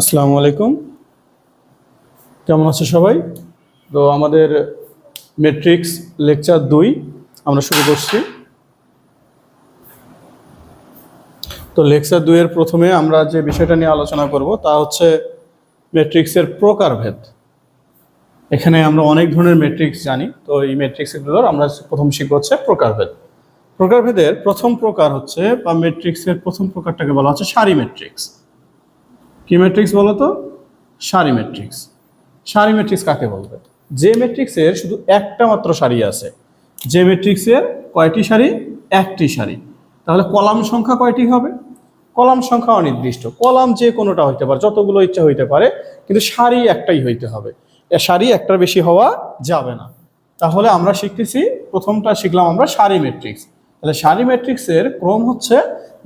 আসসালামু আলাইকুম, কেমন আছো সবাই? তো আমাদের ম্যাট্রিক্স লেকচার 2 আমরা শুরু করছি। তো লেকচার 2 এর প্রথমে আমরা যে বিষয়টা নিয়ে আলোচনা করব তা হচ্ছে ম্যাট্রিক্সের প্রকারভেদ। এখানে আমরা অনেক ধরনের ম্যাট্রিক্স জানি, তো এই ম্যাট্রিক্সগুলোর আমরা প্রথম শিখব হচ্ছে প্রকারভেদ। প্রকারভেদের প্রথম প্রকার হচ্ছে বা ম্যাট্রিক্সের প্রথম প্রকারটাকে বলা হচ্ছে সারি ম্যাট্রিক্স। কি ম্যাট্রিক্স বলো তো? সারি ম্যাট্রিক্স। সারি ম্যাট্রিক্স কাকে বলবে? যে ম্যাট্রিক্সের শুধু একটা মাত্র সারি আছে। যে ম্যাট্রিক্সের কয়টি সারি? একটি সারি। তাহলে কলাম সংখ্যা কয়টি হবে? কলাম সংখ্যা অনির্দিষ্ট। কলাম যে কোনোটা হইতে পারে, যতগুলো ইচ্ছা হইতে পারে, কিন্তু সারি একটাই হইতে হবে। এ সারি একটার বেশি হওয়া যাবে না। তাহলে আমরা শিখতেছি, প্রথমটা শিখলাম আমরা সারি ম্যাট্রিক্স। তাহলে সারি ম্যাট্রিক্সের ক্রম হচ্ছে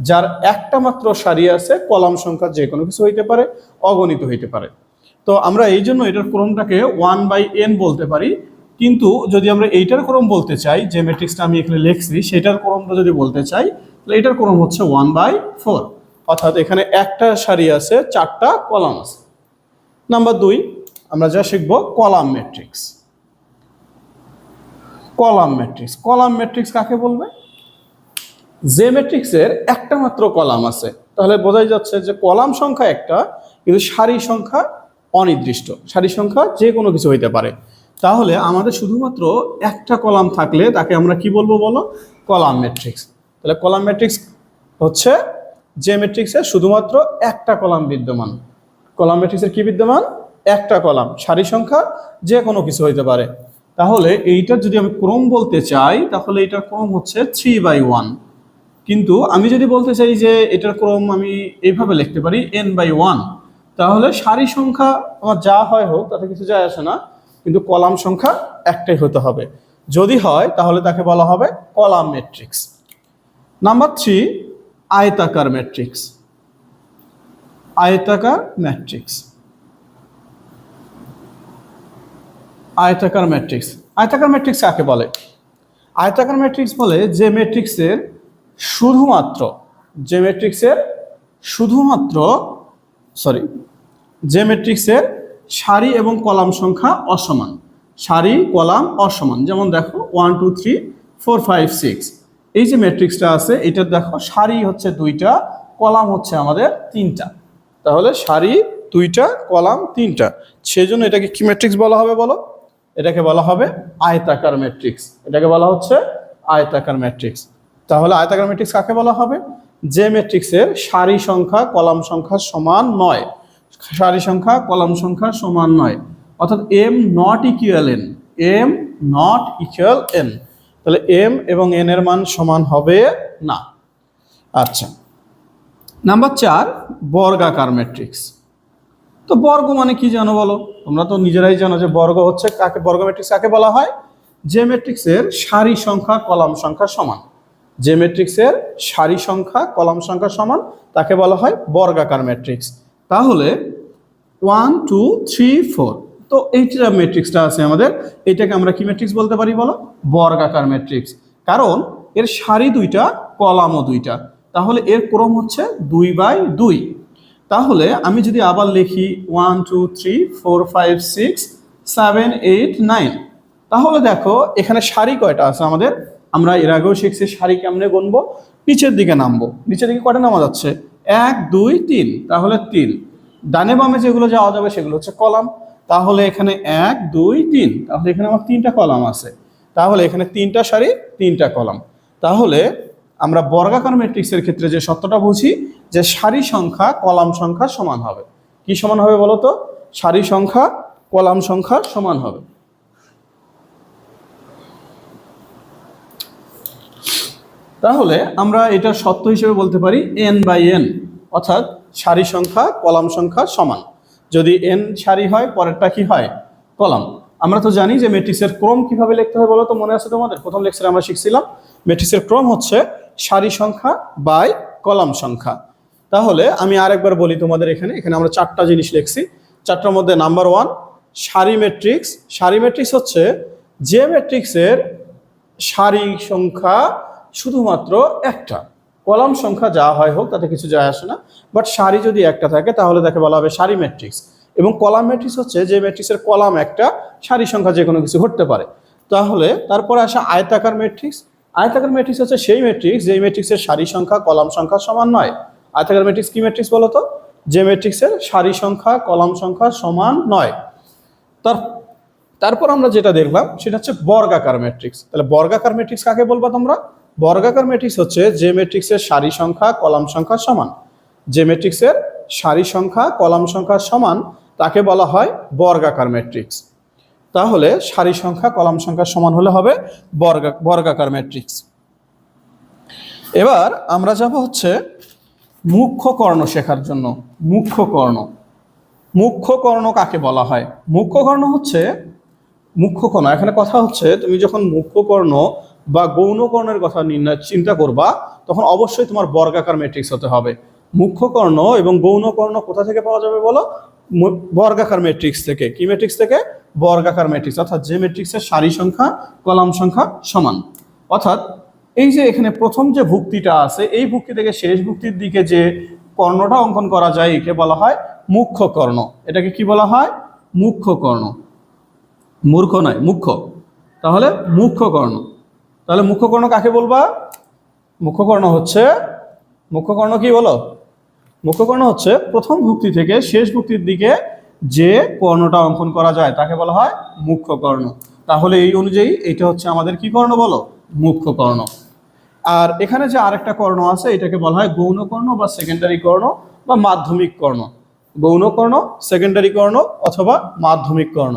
যার একটা মাত্র সারি আছে, কলাম সংখ্যা যে কোনো কিছু হইতে পারে, অগণিত হইতে পারে। তো আমরা এই জন্য এটার ক্রমটাকে 1/n বলতে পারি। কিন্তু যদি আমরা এইটার ক্রম বলতে চাই, যে ম্যাট্রিক্সটা আমি এখানে লিখছি সেটার ক্রমটা যদি বলতে চাই, তাহলে এটার ক্রম হচ্ছে 1/4। অর্থাৎ এখানে একটা সারি আছে, 4টা কলাম আছে। নাম্বার 2 আমরা যা শিখবো column matrix. Column matrix, column matrix কাকে বলবে? যে ম্যাট্রিক্সের একটা মাত্র কলাম আছে। তাহলে বোঝাই যাচ্ছে যে কলাম সংখ্যা একটা, কিন্তু সারি সংখ্যা অনির্দিষ্ট। সারি সংখ্যা যে কোনো কিছু হইতে পারে। তাহলে আমাদের শুধুমাত্র একটা কলাম থাকলে তাকে আমরা কি বলবো বলো? Column matrix. তাহলে কলাম ম্যাট্রিক্স হচ্ছে যে ম্যাট্রিক্সে শুধুমাত্র একটা কলাম বিদ্যমান। কলাম ম্যাট্রিক্সের কি বিদ্যমান? একটা কলাম। সারি সংখ্যা যে কোনো কিছু হইতে পারে। তাহলে এইটার যদি আমি ক্রম বলতে চাই, তাহলে এটার ক্রম হচ্ছে 3/1। কিন্তু আমি যদি বলতে চাই যে এটার ক্রম আমি এইভাবে লিখতে পারি n/1, তাহলে সারি সংখ্যা আমার যা হয় হোক তাতে কিছু যায় আসে না, কিন্তু কলাম সংখ্যা একটাই হতে হবে। যদি হয় তাহলে তাকে বলা হবে কলাম ম্যাট্রিক্স। নাম্বার 3 আয়তাকার ম্যাট্রিক্স। আয়তাকার ম্যাট্রিক্স। আয়তাকার ম্যাট্রিক্স। আয়তাকার ম্যাট্রিক্স কাকে বলে? আয়তাকার ম্যাট্রিক্স বলে যে ম্যাট্রিক্সের শুধুমাত্র যে ম্যাট্রিক্সের শুধুমাত্র সরি যে ম্যাট্রিক্সের সারি এবং কলাম সংখ্যা অসমান। সারি কলাম অসমান। যেমন দেখো 1 2 3 4 5 6, এই যে ম্যাট্রিক্সটা আছে এটার দেখো সারি হচ্ছে 2টা, কলাম হচ্ছে আমাদের 3টা। তাহলে সারি 2টা, কলাম 3টা, সেজন্য এটাকে কি ম্যাট্রিক্স বলা হবে বলো? এটাকে বলা হবে আয়তাকার ম্যাট্রিক্স। এটাকে বলা হচ্ছে আয়তাকার ম্যাট্রিক্স। তাহলে আয়তাকার ম্যাট্রিক্স কাকে বলা হবে? যে ম্যাট্রিক্সের সারি সংখ্যা কলাম সংখ্যা সমান নয়। সারি সংখ্যা কলাম সংখ্যা সমান নয়, অর্থাৎ m not equal n। m not equal n, তাহলে m এবং n এর মান সমান হবে না। আচ্ছা, নাম্বার 4 বর্গাকার ম্যাট্রিক্স। তো বর্গ মানে কি জানো বলো? তোমরা তো নিজেরাই জানো যে বর্গ হচ্ছে কাকে, বর্গ ম্যাট্রিক্স কাকে বলা হয়? যে ম্যাট্রিক্সের সারি সংখ্যা কলাম সংখ্যা সমান। যে ম্যাট্রিক্সের সারি সংখ্যা কলাম সংখ্যা সমান তাকে বলা হয় বর্গাকার ম্যাট্রিক্স। তাহলে 1 2 3 4, তো এইটা ম্যাট্রিক্সটা আছে আমাদের, এটাকে আমরা কি ম্যাট্রিক্স বলতে পারি বলো? বর্গাকার ম্যাট্রিক্স। কারণ এর সারি 2টা, কলামও 2টা। তাহলে এর ক্রম হচ্ছে 2/2। তাহলে আমি যদি আবার লিখি 1 2 3 4 5 6 7 8 9, তাহলে দেখো এখানে সারি কয়টা আছে আমাদের? আমরা এর আগেও শিখছি সারি কেমনে গুনবো। নিচের দিকে নামবো। নিচের দিকে কয়টা নামা যাচ্ছে? 1 2 3, তাহলে 3। ডানে বামে যেগুলো যাওয়া যাবে সেগুলো হচ্ছে কলাম। তাহলে এখানে 1 2 3, তাহলে এখানে আমার 3টা কলাম আছে। তাহলে এখানে 3টা সারি 3টা কলাম। তাহলে আমরা বর্গাকার ম্যাট্রিক্সের ক্ষেত্রে যে সত্যটা বুঝি যে সারি সংখ্যা কলাম সংখ্যা সমান হবে। কি সমান হবে বলো তো? সারি সংখ্যা কলাম সংখ্যা সমান হবে। তাহলে আমরা এটা সত্য হিসেবে বলতে পারি n/n, অর্থাৎ সারি সংখ্যা কলাম সংখ্যা সমান। যদি n সারি হয়, পরেরটা কি হয়? কলাম। আমরা তো জানি যে ম্যাট্রিক্সের ক্রম কিভাবে লিখতে হয় বলো তো? মনে আছে তোমাদের? প্রথম লেকচারে আমরা শিখছিলাম ম্যাট্রিক্সের ক্রম হচ্ছে সারি সংখ্যা বাই কলাম সংখ্যা। তাহলে আমি আরেকবার বলি তোমাদের, এখানে আমরা 4টা জিনিস লিখছি। 4টার মধ্যে নাম্বার 1 সারি ম্যাট্রিক্স। সারি ম্যাট্রিক্স হচ্ছে যে ম্যাট্রিক্সের সারি সংখ্যা শুধুমাত্র একটা। কলাম সংখ্যা যা হয় হোক তাতে কিছু যায় আসে না, বাট সারি যদি একটা থাকে তাহলে তাকে বলা হবে সারি ম্যাট্রিক্স। এবং কলাম ম্যাট্রিক্স হচ্ছে যে ম্যাট্রিক্সের কলাম একটা, সারি সংখ্যা যে কোনো কিছু ঘটতে পারে। তাহলে তারপরে আসে আয়তাকার ম্যাট্রিক্স। আয়তাকার ম্যাট্রিক্স হচ্ছে সেই ম্যাট্রিক্স যে ম্যাট্রিক্সের সারি সংখ্যা কলাম সংখ্যা সমান নয়। আয়তাকার ম্যাট্রিক্স কি ম্যাট্রিক্স বলো তো? যে ম্যাট্রিক্সের সারি সংখ্যা কলাম সংখ্যা সমান নয়। তারপর আমরা যেটা দেখলাম সেটা হচ্ছে বর্গাকার ম্যাট্রিক্স। তাহলে বর্গাকার ম্যাট্রিক্স কাকে বলবা তোমরা? বর্গাকার ম্যাট্রিক্স হচ্ছে যে ম্যাট্রিক্সের সারি সংখ্যা কলাম সংখ্যা সমান। যে ম্যাট্রিক্সের সারি সংখ্যা কলাম সংখ্যা সমান তাকে বলা হয় বর্গাকার ম্যাট্রিক্স। তাহলে সারি সংখ্যা কলাম সংখ্যা সমান হলে হবে বর্গাকার ম্যাট্রিক্স। এবার আমরা যাব হচ্ছে মুখ্য কর্ণ শেখার জন্য। মুখ্য কর্ণ, মুখ্য কর্ণ কাকে বলা হয়? মুখ্য কর্ণ হচ্ছে মুখ্য কর্ণ, এখানে কথা হচ্ছে তুমি যখন মুখ্য কর্ণ বা গৌণ কর্ণের কথা চিন্তা করবা তখন অবশ্যই তোমার বর্গাকার ম্যাট্রিক্স হতে হবে। মুখ্য কর্ণ এবং গৌণ কর্ণ কোথা থেকে পাওয়া যাবে বলো? বর্গাকার ম্যাট্রিক্স থেকে। কি ম্যাট্রিক্স থেকে? বর্গাকার ম্যাট্রিক্স, অর্থাৎ যে ম্যাট্রিক্সের সারি সংখ্যা কলাম সংখ্যা সমান। অর্থাৎ এই যে এখানে প্রথম যে ভুক্তিটা আছে এই ভুক্তি থেকে শেষ ভুক্তির দিকে যে কর্ণটা অঙ্কন করা যায় একে বলা হয় মুখ্য কর্ণ। এটাকে কি বলা হয়? মুখ্য কর্ণ। মূর্খ নয়, মুখ্য। তাহলে মুখ্য কর্ণ। তাহলে মুখ্য কর্ণ কাকে বলবা? মুখ্য কর্ণ হচ্ছে, মুখ্য কর্ণ কি বলো? মুখ্য কর্ণ হচ্ছে প্রথম ভুক্তি থেকে শেষ ভুক্তির দিকে যে কর্ণটা অঙ্কন করা যায় তাকে বলা হয় মুখ্য কর্ণ। তাহলে এই অনুযায়ী এটা হচ্ছে আমাদের কি কর্ণ বলো? মুখ্য কর্ণ। আর এখানে যে আরেকটা কর্ণ আছে এটাকে বলা হয় গৌণ কর্ণ বা সেকেন্ডারি কর্ণ বা মাধ্যমিক কর্ণ। গৌণ কর্ণ, সেকেন্ডারি কর্ণ অথবা মাধ্যমিক কর্ণ।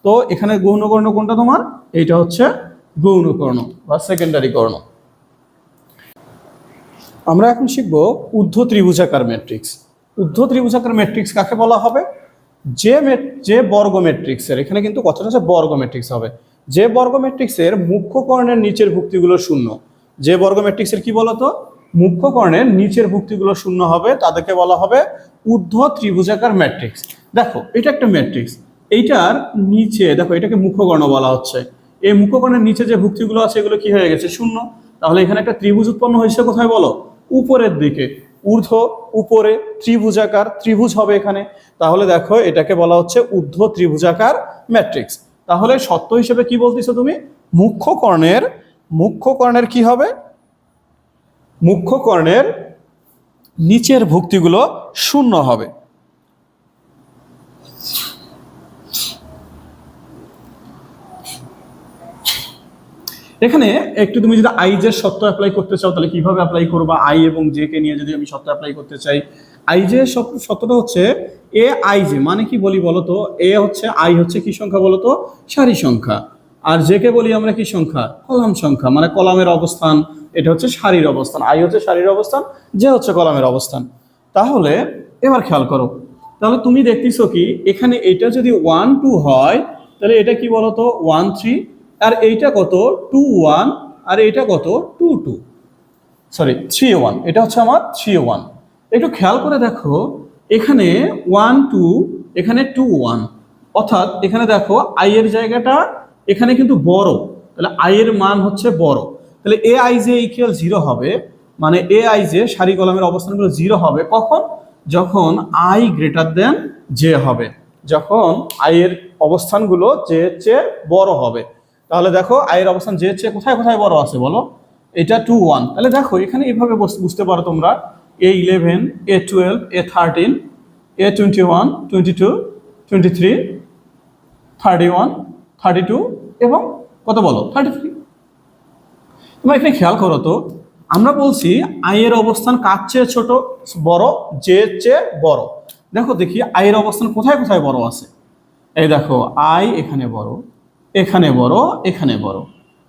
তো এখানে গৌণ কর্ণ কোনটা তোমার? এইটা হচ্ছে গৌণ কর্ণ বা সেকেন্ডারি কর্ণ। আমরা এখন শিখব ঊর্ধ্ব ত্রিভুজাকার ম্যাট্রিক্স। ঊর্ধ্ব ত্রিভুজাকার ম্যাট্রিক্স কাকে বলা হবে? যে বর্গ ম্যাট্রিক্সের, এখানে কিন্তু কথাটা হচ্ছে বর্গ ম্যাট্রিক্স হবে, যে বর্গ ম্যাট্রিক্সের মুখ্য কর্ণের নিচের ভুক্তিগুলো শূন্য। যে বর্গ ম্যাট্রিক্সের কি বলতো? মুখ্য কর্ণের নিচের ভুক্তিগুলো শূন্য হবে তাদেরকে বলা হবে ঊর্ধ্ব ত্রিভুজাকার ম্যাট্রিক্স। দেখো এটা একটা ম্যাট্রিক্স, এইটার নিচে দেখো এটাকে মুখ্য কর্ণ বলা হচ্ছে। এই মুখ্য কর্ণের নিচে যে ভুক্তিগুলো আছে এগুলো কি হয়ে গেছে? শূন্য। তাহলে এখানে একটা ত্রিভুজ উৎপন্ন হয়েছে কোথায় বলো? উপরের দিকে। ঊর্ধ্ব উপরে ত্রিভুজাকার, ত্রিভুজ হবে এখানে। তাহলে দেখো এটাকে বলা হচ্ছে ঊর্ধ্ব ত্রিভুজাকার ম্যাট্রিক্স। তাহলে সত্য হিসেবে কি বলতেছো তুমি? মুখ্য কর্ণের কি হবে? মুখ্য কর্ণের নিচের ভুক্তিগুলো শূন্য হবে। এখানে একটু তুমি যদি আই জে সত্য অ্যাপ্লাই করতে চাও তাহলে কিভাবে অ্যাপ্লাই করবা? আই এবং জে কে নিয়ে যদি আমি সত্য অ্যাপ্লাই করতে চাই, আই জে সত্যটা হচ্ছে এ আই জে, মানে কি বলি বলতো? এ হচ্ছে, আই হচ্ছে কি সংখ্যা বলতো? সারি সংখ্যা। আর জে কে বলি আমরা কি সংখ্যা? কলাম সংখ্যা, মানে কলামের অবস্থান। এটা হচ্ছে সারির অবস্থান, আই হচ্ছে সারির অবস্থান, জে হচ্ছে কলামের অবস্থান। তাহলে এবার খেয়াল করো, তাহলে তুমি দেখতেছো কি এখানে এটা যদি 1 2 হয় তাহলে এটা কি বলতো? 1 3। আর এইটা কত? 2 1। আর এইটা কত? 2 2, সরি 3 1। এটা হচ্ছে আমার 3 1। একটু খেয়াল করে দেখো এখানে 1 2, এখানে 2 1, অর্থাৎ এখানে দেখো আই এর জায়গাটা এখানে কিন্তু বড়, তাহলে আই এর মান হচ্ছে বড়। তাহলে এ আই জে ইকুয়াল 0 হবে, মানে এ আই জে সারি কলামের অবস্থানগুলো 0 হবে কখন? যখন আই গ্রেটার দেন জে হবে, যখন আই এর অবস্থানগুলো জে এর চেয়ে বড় হবে। তাহলে দেখো আই এর অবস্থান জে এর চেয়ে কোথায় কোথায় বড় আছে বলো? এটা 2 1। তাহলে দেখো এখানে এইভাবে বুঝতে পারো তোমরা A11 A12 A13 A21 22 23 31 32 এবং কত বলো? 33। তোমরা এখানে খেয়াল করো তো, আমরা বলছি আই এর অবস্থান কার চেয়ে ছোট? বড়, জে এর চেয়ে বড়। দেখো দেখি আই এর অবস্থান কোথায় কোথায় বড় আছে। এই দেখো আই এখানে বড়, এখানে বড়, এখানে বড়।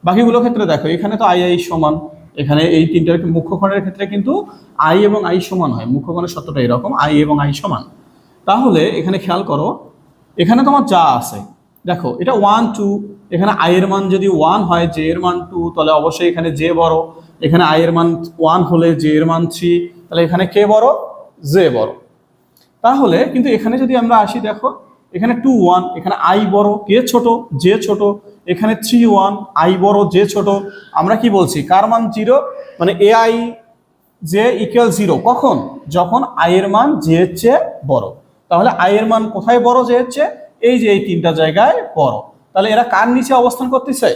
বাকিগুলোর ক্ষেত্রে দেখো এখানে তো আই আই সমান, এখানে এই তিনটার মুখ্যকর্ণের ক্ষেত্রে কিন্তু আই এবং আই সমান হয়। মুখ্যকর্ণের সত্যটা এরকম, আই এবং আই সমান। তাহলে এখানে খেয়াল করো এখানে তোমার যা আছে, দেখো এটা 1 2, এখানে আই এর মান যদি 1 হয় জে এর মান 2, তাহলে অবশ্যই এখানে জে বড়। এখানে আই এর মান 1 হলে জে এর মান 3, তাহলে এখানে কে বড়? জে বড়। তাহলে কিন্তু এখানে যদি আমরা আসি, দেখো এখানে 2 1, এখানে আই বড়, কে ছোট? জে ছোট। এখানে 3 1, আই বড়, জে ছোট। আমরা কি বলছি? কার মান 0? মানে এ আই জে ইকুয়াল 0 কখন? যখন আই এর মান জে এর চেয়ে বড়। তাহলে আই এর মান কোথায় বড় জে এর চেয়ে? এই যে এই তিনটা জায়গায় বড়। তাহলে এরা কার নিচে অবস্থান করতেছে?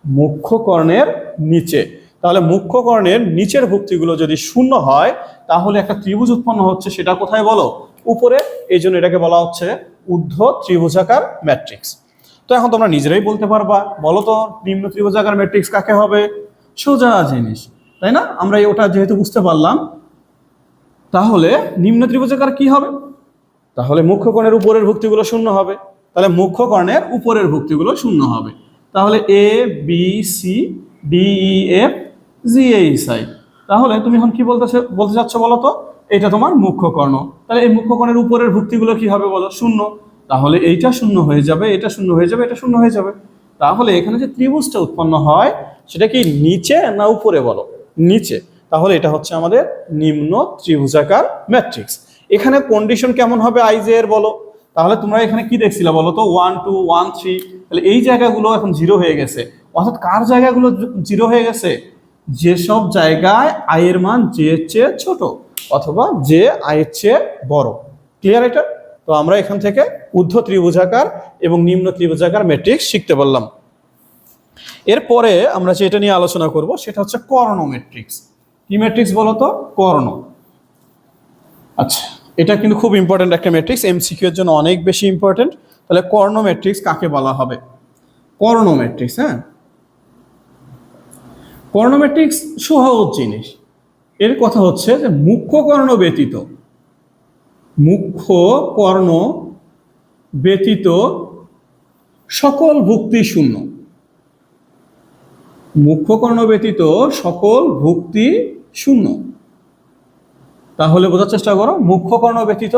মুখ্য কর্ণের নিচে। তাহলে মুখ্য কর্ণের নিচের ভুক্তিগুলো যদি শূন্য হয় তাহলে একটা ত্রিভুজ উৎপন্ন হচ্ছে, সেটা কোথায় বলো? উপরে। এই জন্য এটাকে বলা হচ্ছে ঊর্ধ্ব ত্রিভুজাকার ম্যাট্রিক্স। তো এখন তোমরা নিজেরাই বলতে পারবা, বলো তো নিম্ন ত্রিভুজাকার ম্যাট্রিক্স কাকে হবে? সোজা জিনিস, তাই না? আমরা ওটা যেহেতু বুঝতে পারলাম, তাহলে নিম্ন ত্রিভুজাকার কি হবে? তাহলে মুখ্য কর্ণের উপরের ভুক্তিগুলো শূন্য হবে। তাহলে মুখ্য কর্ণের উপরের ভুক্তিগুলো শূন্য হবে। তাহলে A B C D E F G H I. তাহলে তুমি এখন কি বলতে চাচ্ছ বলো তো? এটা তোমার মুখ্য কর্ণ। তাহলে এই মুখ্য কর্ণের উপরের ভুক্তিগুলো কি হবে বলো? শূন্য। তাহলে এইটা শূন্য হয়ে যাবে, এটা শূন্য হয়ে যাবে, এটা শূন্য হয়ে যাবে। তাহলে এখানে যে ত্রিভুজটা উৎপন্ন হয় সেটা কি নিচে না উপরে বলো? নিচে। তাহলে এটা হচ্ছে আমাদের নিম্ন ত্রিভুজাকার ম্যাট্রিক্স। এখানে কন্ডিশন কেমন হবে আই জে এর বলো? তাহলে তোমরা এখানে কি দেখছিলে বলো তো? 1 2 1 3। তাহলে এই জায়গাগুলো এখন 0 হয়ে গেছে। অর্থাৎ কার জায়গাগুলো 0 হয়ে গেছে? যেসব জায়গায় আই এর মান জে এর চেয়ে ছোট অথবা জে আই এর চেয়ে বড়। ক্লিয়ার এটা? তো আমরা এখান থেকে ঊর্ধ্ব ত্রিভুজাকার এবং নিম্ন ত্রিভুজাকার ম্যাট্রিক্স শিখতে পারলাম। এরপরে আমরা যেটা নিয়ে আলোচনা করব সেটা হচ্ছে কর্ণ ম্যাট্রিক্স। কি ম্যাট্রিক্স বলো তো? কর্ণ। আচ্ছা, এটা কিন্তু খুব ইম্পর্টেন্ট একটা ম্যাট্রিক্স, এমসিকিউ এর জন্য অনেক বেশি ইম্পর্টেন্ট। তাহলে কর্ণ ম্যাট্রিক্স কাকে বলা হবে? কর্ণ ম্যাট্রিক্স, হ্যাঁ, কর্ণ ম্যাট্রিক্স সহজ জিনিস। এর কথা হচ্ছে যে মুখ্য কর্ণ ব্যতীত, মুখ্য কর্ণ ব্যতীত সকল ভুক্তি শূন্য। মুখ্য কর্ণ ব্যতীত সকল ভুক্তি শূন্য। তাহলে বোঝার চেষ্টা করো, মুখ্য কর্ণ ব্যতীত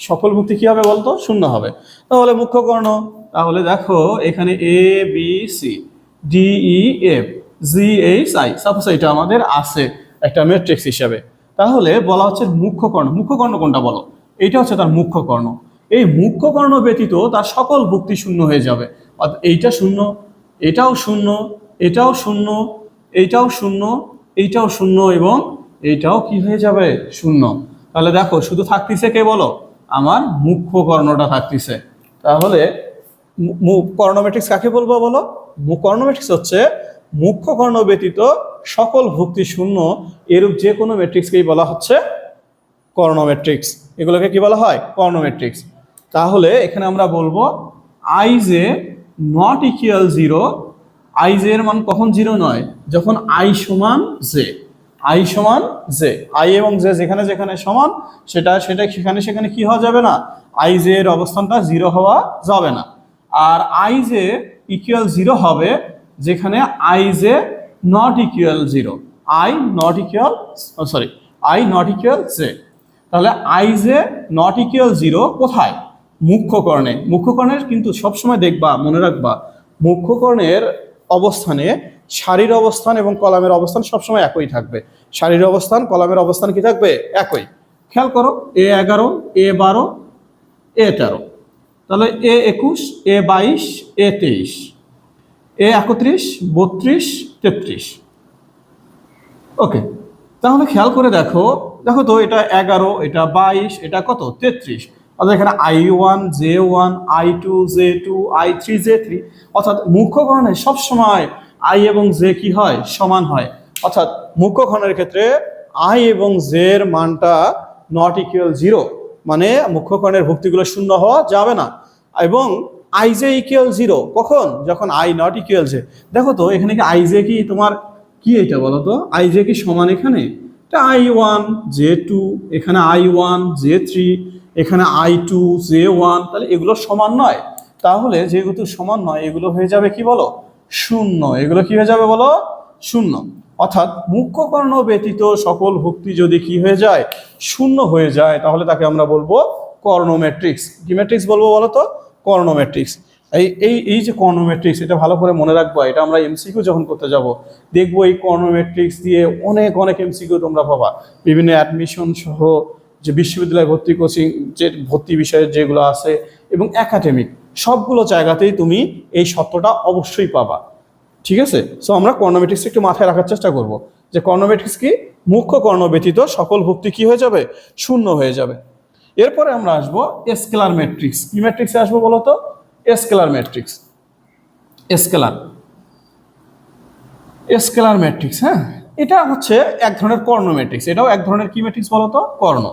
সকল ভুক্তি কি হবে বলতো? শূন্য হবে। তাহলে মুখ্য কর্ণ, তাহলে দেখো এখানে A B C D E F G H I, suppose এটা আমাদের আছে একটা ম্যাট্রিক্স হিসাবে। তাহলে বলা হচ্ছে মুখ্য কর্ণ। মুখ্য কর্ণ কোনটা বলো? এইটা হচ্ছে তার মুখ্য কর্ণ। এই মুখ্য কর্ণ ব্যতীত তার সকল ভুক্তি শূন্য হয়ে যাবে। অর্থাৎ এইটা শূন্য, এটাও শূন্য, এটাও শূন্য, এইটাও শূন্য, এইটাও শূন্য এবং এইটাও কি হয়ে যাবে? শূন্য। তাহলে দেখো শুধু থাকতেছে কে বলো? আমার মুখ্য কর্ণটা থাকতেছে। তাহলে কর্ণ ম্যাট্রিক্স কাকে বলবো বলো? কর্ণ ম্যাট্রিক্স হচ্ছে মুখ্য কর্ণ ব্যতীত সকল ভুক্তি শূন্য এরূপ যে কোনো ম্যাট্রিক্সকেই বলা হচ্ছে কর্ণ ম্যাট্রিক্স। এগুলোকে কি বলা হয়? কর্ণ ম্যাট্রিক্স। তাহলে এখানে আমরা বলবো I J not equal 0। I J এর মান কখন 0 নয়? যখন আই সমান জে। আই সমান জে, আই এবং জে যেখানে যেখানে সমান সেটা সেখানে কি হওয়া যাবে না? আই জে এর অবস্থানটা 0 হওয়া যাবে না। আর আই জে ইকুয়াল 0 হবে যেখানে I J not equal 0। I not equal I not equal J. তাহলে আই জে নট ইকুয়াল 0 কোথায়? মুখ্য কর্ণে। মুখ্য কর্ণের কিন্তু সবসময় দেখবা, মনে রাখবা, মুখ্য কর্ণের অবস্থানে সারির অবস্থান এবং কলামের অবস্থান সবসময় একই থাকবে। সারির অবস্থান, কলামের অবস্থান কি থাকবে? একই। খেয়াল করো, A11, A12, A13। তাহলে A21, A22, A23, A31, 32, 33। ওকে, তাহলে খেয়াল করে দেখো, দেখো তো এটা 11, এটা 22, এটা কত? 33। অর্থাৎ এখানে I1, J1, I2, J2, I3, J3। অর্থাৎ মুখ্য কর্ণে সবসময় আই এবং জে কি হয়? সমান হয়। অর্থাৎ মুখ্য কর্ণের ক্ষেত্রে আই এবং জে এর মানটা নট ইকুয়াল 0, মানে মুখ্য কর্ণের ভুক্তিগুলো শূন্য হওয়া যাবে না। এবং আই জে ইকুয়াল 0 কখন? যখন আই নট ইকুয়াল জে। দেখো তো এখানে কি আই জে কি তোমার কি এটা বলো তো? আই জে কি সমান? এখানে এটা I1 J2, এখানে I1 J3, এখানে I2 J1। তাহলে এগুলো সমান নয়। তাহলে যেহেতু সমান নয় এগুলো হয়ে যাবে কি বলো? শূন্য। এগুলো কি হয়ে যাবে বলো? শূন্য। অর্থাৎ মুখ্য কর্ণ ব্যতীত সকল ভুক্তি যদি কি হয়ে যায়? শূন্য হয়ে যায়, তাহলে তাকে আমরা বলবো কর্ণ ম্যাট্রিক্স। কি ম্যাট্রিক্স বলবো বলো তো? কর্ণ ম্যাট্রিক্স। এই যে কর্ণ ম্যাট্রিক্স, এটা ভালো করে মনে রাখবো। এটা আমরা এমসিকিউ যখন করতে যাব দেখবো এই কর্ণ ম্যাট্রিক্স দিয়ে অনেক এমসিকিউ তোমরা পাবা। বিভিন্ন অ্যাডমিশন সহ যে বিশ্ববিদ্যালয় ভর্তি কোচিং যে ভর্তি বিষয়ে যেগুলো আছে এবং একাডেমিক সবগুলো জায়গাতেই তুমি এই সত্যটা অবশ্যই পাবা। ঠিক আছে? সো আমরা কর্ণ ম্যাট্রিক্স একটু মাথায় রাখার চেষ্টা করব। যে কর্ণ ম্যাট্রিক্স কি, মুখ্য কর্ণ ব্যতীত সকল ভুক্তি কি হয়ে যাবে, শূন্য হয়ে যাবে। এরপরে আমরা আসবো স্কেলার ম্যাট্রিক্স। কি ম্যাট্রিক্সে আসবো বলতো, স্কেলার ম্যাট্রিক্স। স্কেলার ম্যাট্রিক্স, হ্যাঁ, এটা হচ্ছে এক ধরনের কর্ণ ম্যাট্রিক্স। এটাও এক ধরনের কি ম্যাট্রিক্স বলতো, কর্ণ।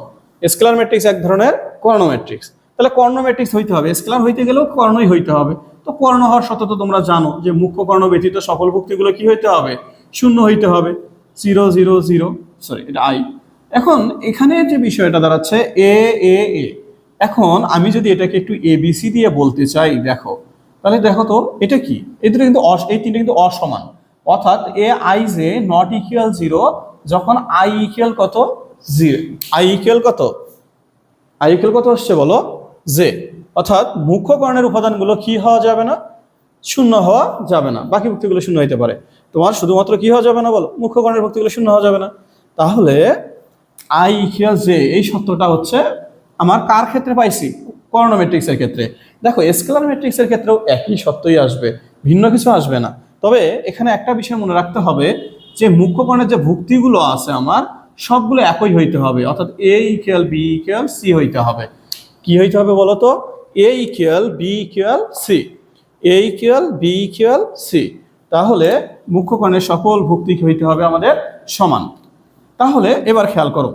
স্কেলার ম্যাট্রিক্স এক ধরনের কর্ণ ম্যাট্রিক্স। তাহলে কর্ণ ম্যাট্রিক্স হইতে হবে, স্কেলার হইতে গেলেও কর্ণই হইতে হবে। তো কর্ণ হওয়ার সত্ত্বে তো তোমরা জানো যে মুখ্য কর্ণ ব্যতীত সকল ভুক্তিগুলো কি হইতে হবে, শূন্য হইতে হবে। 0 0 0, সরি এটা আই। এখন এখানে যে বিষয়টা দাঁড়াচ্ছে এ এ এ, এখন আমি যদি এটাকে একটু এবিসি দিয়ে বলতে চাই, দেখো তাহলে দেখো তো এটা কি, এই দুটো কিন্তু এই তিনটা কিন্তু অসমান। অর্থাৎ A I J not equal 0 যখন আই ইকুয়াল কত, 0। আই ইকুয়াল কত, আই ইকুয়াল কত হচ্ছে বলো, জে। অর্থাৎ মুখ্য কর্ণের উপাদানগুলো কি হওয়া যাবে না, শূন্য হওয়া যাবে না। বাকি ভুক্তিগুলো শূন্য হইতে পারে, তোমার শুধুমাত্র কি হওয়া যাবে না বলো, মুখ্য কর্ণের ভুক্তিগুলো শূন্য হওয়া যাবে না। তাহলে আই ইকুয়াল জে এই সত্যটা হচ্ছে আমার কার ক্ষেত্রে পাইছি, কর্ণ ম্যাট্রিক্সের ক্ষেত্রে। দেখো স্কেলার ম্যাট্রিক্সের ক্ষেত্রেও একই সত্যই আসবে, ভিন্ন কিছু আসবে না। তবে এখানে একটা বিষয় মনে রাখতে হবে যে মুখ্য কর্ণের যে ভুক্তিগুলো আছে আমার সবগুলো একই হইতে হবে। অর্থাৎ এ ইকুয়াল বি ইকুয়াল সি হইতে হবে। কি হইতে হবে বলতো, এ ইকুয়াল বি ইকুয়াল সি, এ ইকুয়াল বি ইকুয়াল সি। তাহলে মুখ্য কর্ণের সকল ভুক্তি হইতে হবে আমাদের সমান। তাহলে এবার খেয়াল করো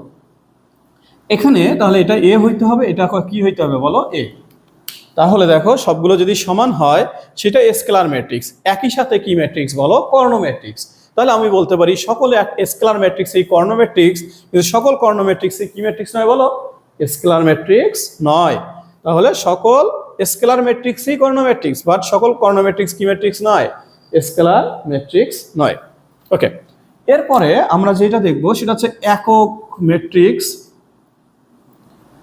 এখানে, তাহলে এটা এ হইতে হবে, এটা কি হইতে হবে বলো, এ। তাহলে দেখো সবগুলো যদি সমান হয় সেটা স্কেলার ম্যাট্রিক্স। একই সাথে কি ম্যাট্রিক্স বলো, কর্ণ ম্যাট্রিক্স। তাহলে আমি বলতে পারি সকলে এক স্কেলার ম্যাট্রিক্স এই কর্ণ ম্যাট্রিক্স, কিন্তু সকল কর্ণ ম্যাট্রিক্স কি ম্যাট্রিক্স নয় বলো, স্কেলার ম্যাট্রিক্স নয়। তাহলে সকল স্কেলার ম্যাট্রিক্সই কর্ণ ম্যাট্রিক্স, বাট সকল কর্ণ ম্যাট্রিক্স কি ম্যাট্রিক্স নয়, স্কেলার ম্যাট্রিক্স নয়। ওকে, এরপরে আমরা যেটা দেখবো সেটা হচ্ছে একক ম্যাট্রিক্স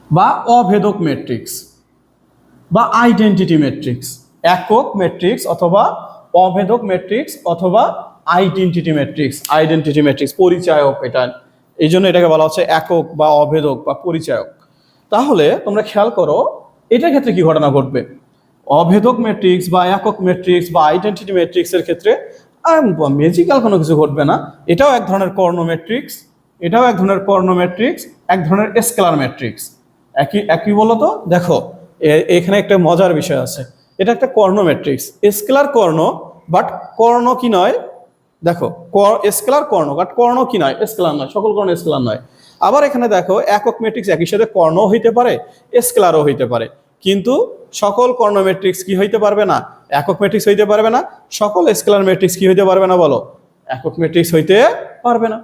বা অভেদক ম্যাট্রিক্স বা আইডেন্টিটি ম্যাট্রিক্স। একক ম্যাট্রিক্স অথবা অভেদক ম্যাট্রিক্স অথবা আইডেন্টিটি ম্যাট্রিক্স। আইডেন্টিটি ম্যাট্রিক্স পরিচায়ক, এটা এই জন্য এটাকে বলা হচ্ছে একক বা অভেদক বা পরিচায়ক। তাহলে তোমরা খেয়াল করো এটার ক্ষেত্রে কি ঘটনা ঘটবে, অভেদক ম্যাট্রিক্স বা একক ম্যাট্রিক্স বা আইডেন্টিটি ম্যাট্রিক্সের ক্ষেত্রে ম্যাজিক্যাল কোনো কিছু ঘটবে না। এটাও এক ধরনের কর্ণ ম্যাট্রিক্স, এটাও এক ধরনের কর্ণ ম্যাট্রিক্স, এক ধরনের স্কেলার ম্যাট্রিক্স। একই বলো তো। দেখো এখানে একটা মজার বিষয় আছে, এটা একটা কর্ণ ম্যাট্রিক্স, স্কেলার কর্ণ, বাট কর্ণ কি নয়, দেখো স্কেলার কর্ণ বাট কর্ণ কি নয়, স্কেলার নয়, সকল কর্ণ স্কেলার নয়। আবার এখানে দেখো একক ম্যাট্রিক্স একই সাথে কর্ণও হইতে পারে, স্কেলারও হইতে পারে, কিন্তু সকল কর্ণ ম্যাট্রিক্স কি হইতে পারবে না, একক ম্যাট্রিক্স হইতে পারবে না। সকল স্কেলার ম্যাট্রিক্স কি হইতে পারবে না বলো, একক ম্যাট্রিক্স হইতে পারবে না।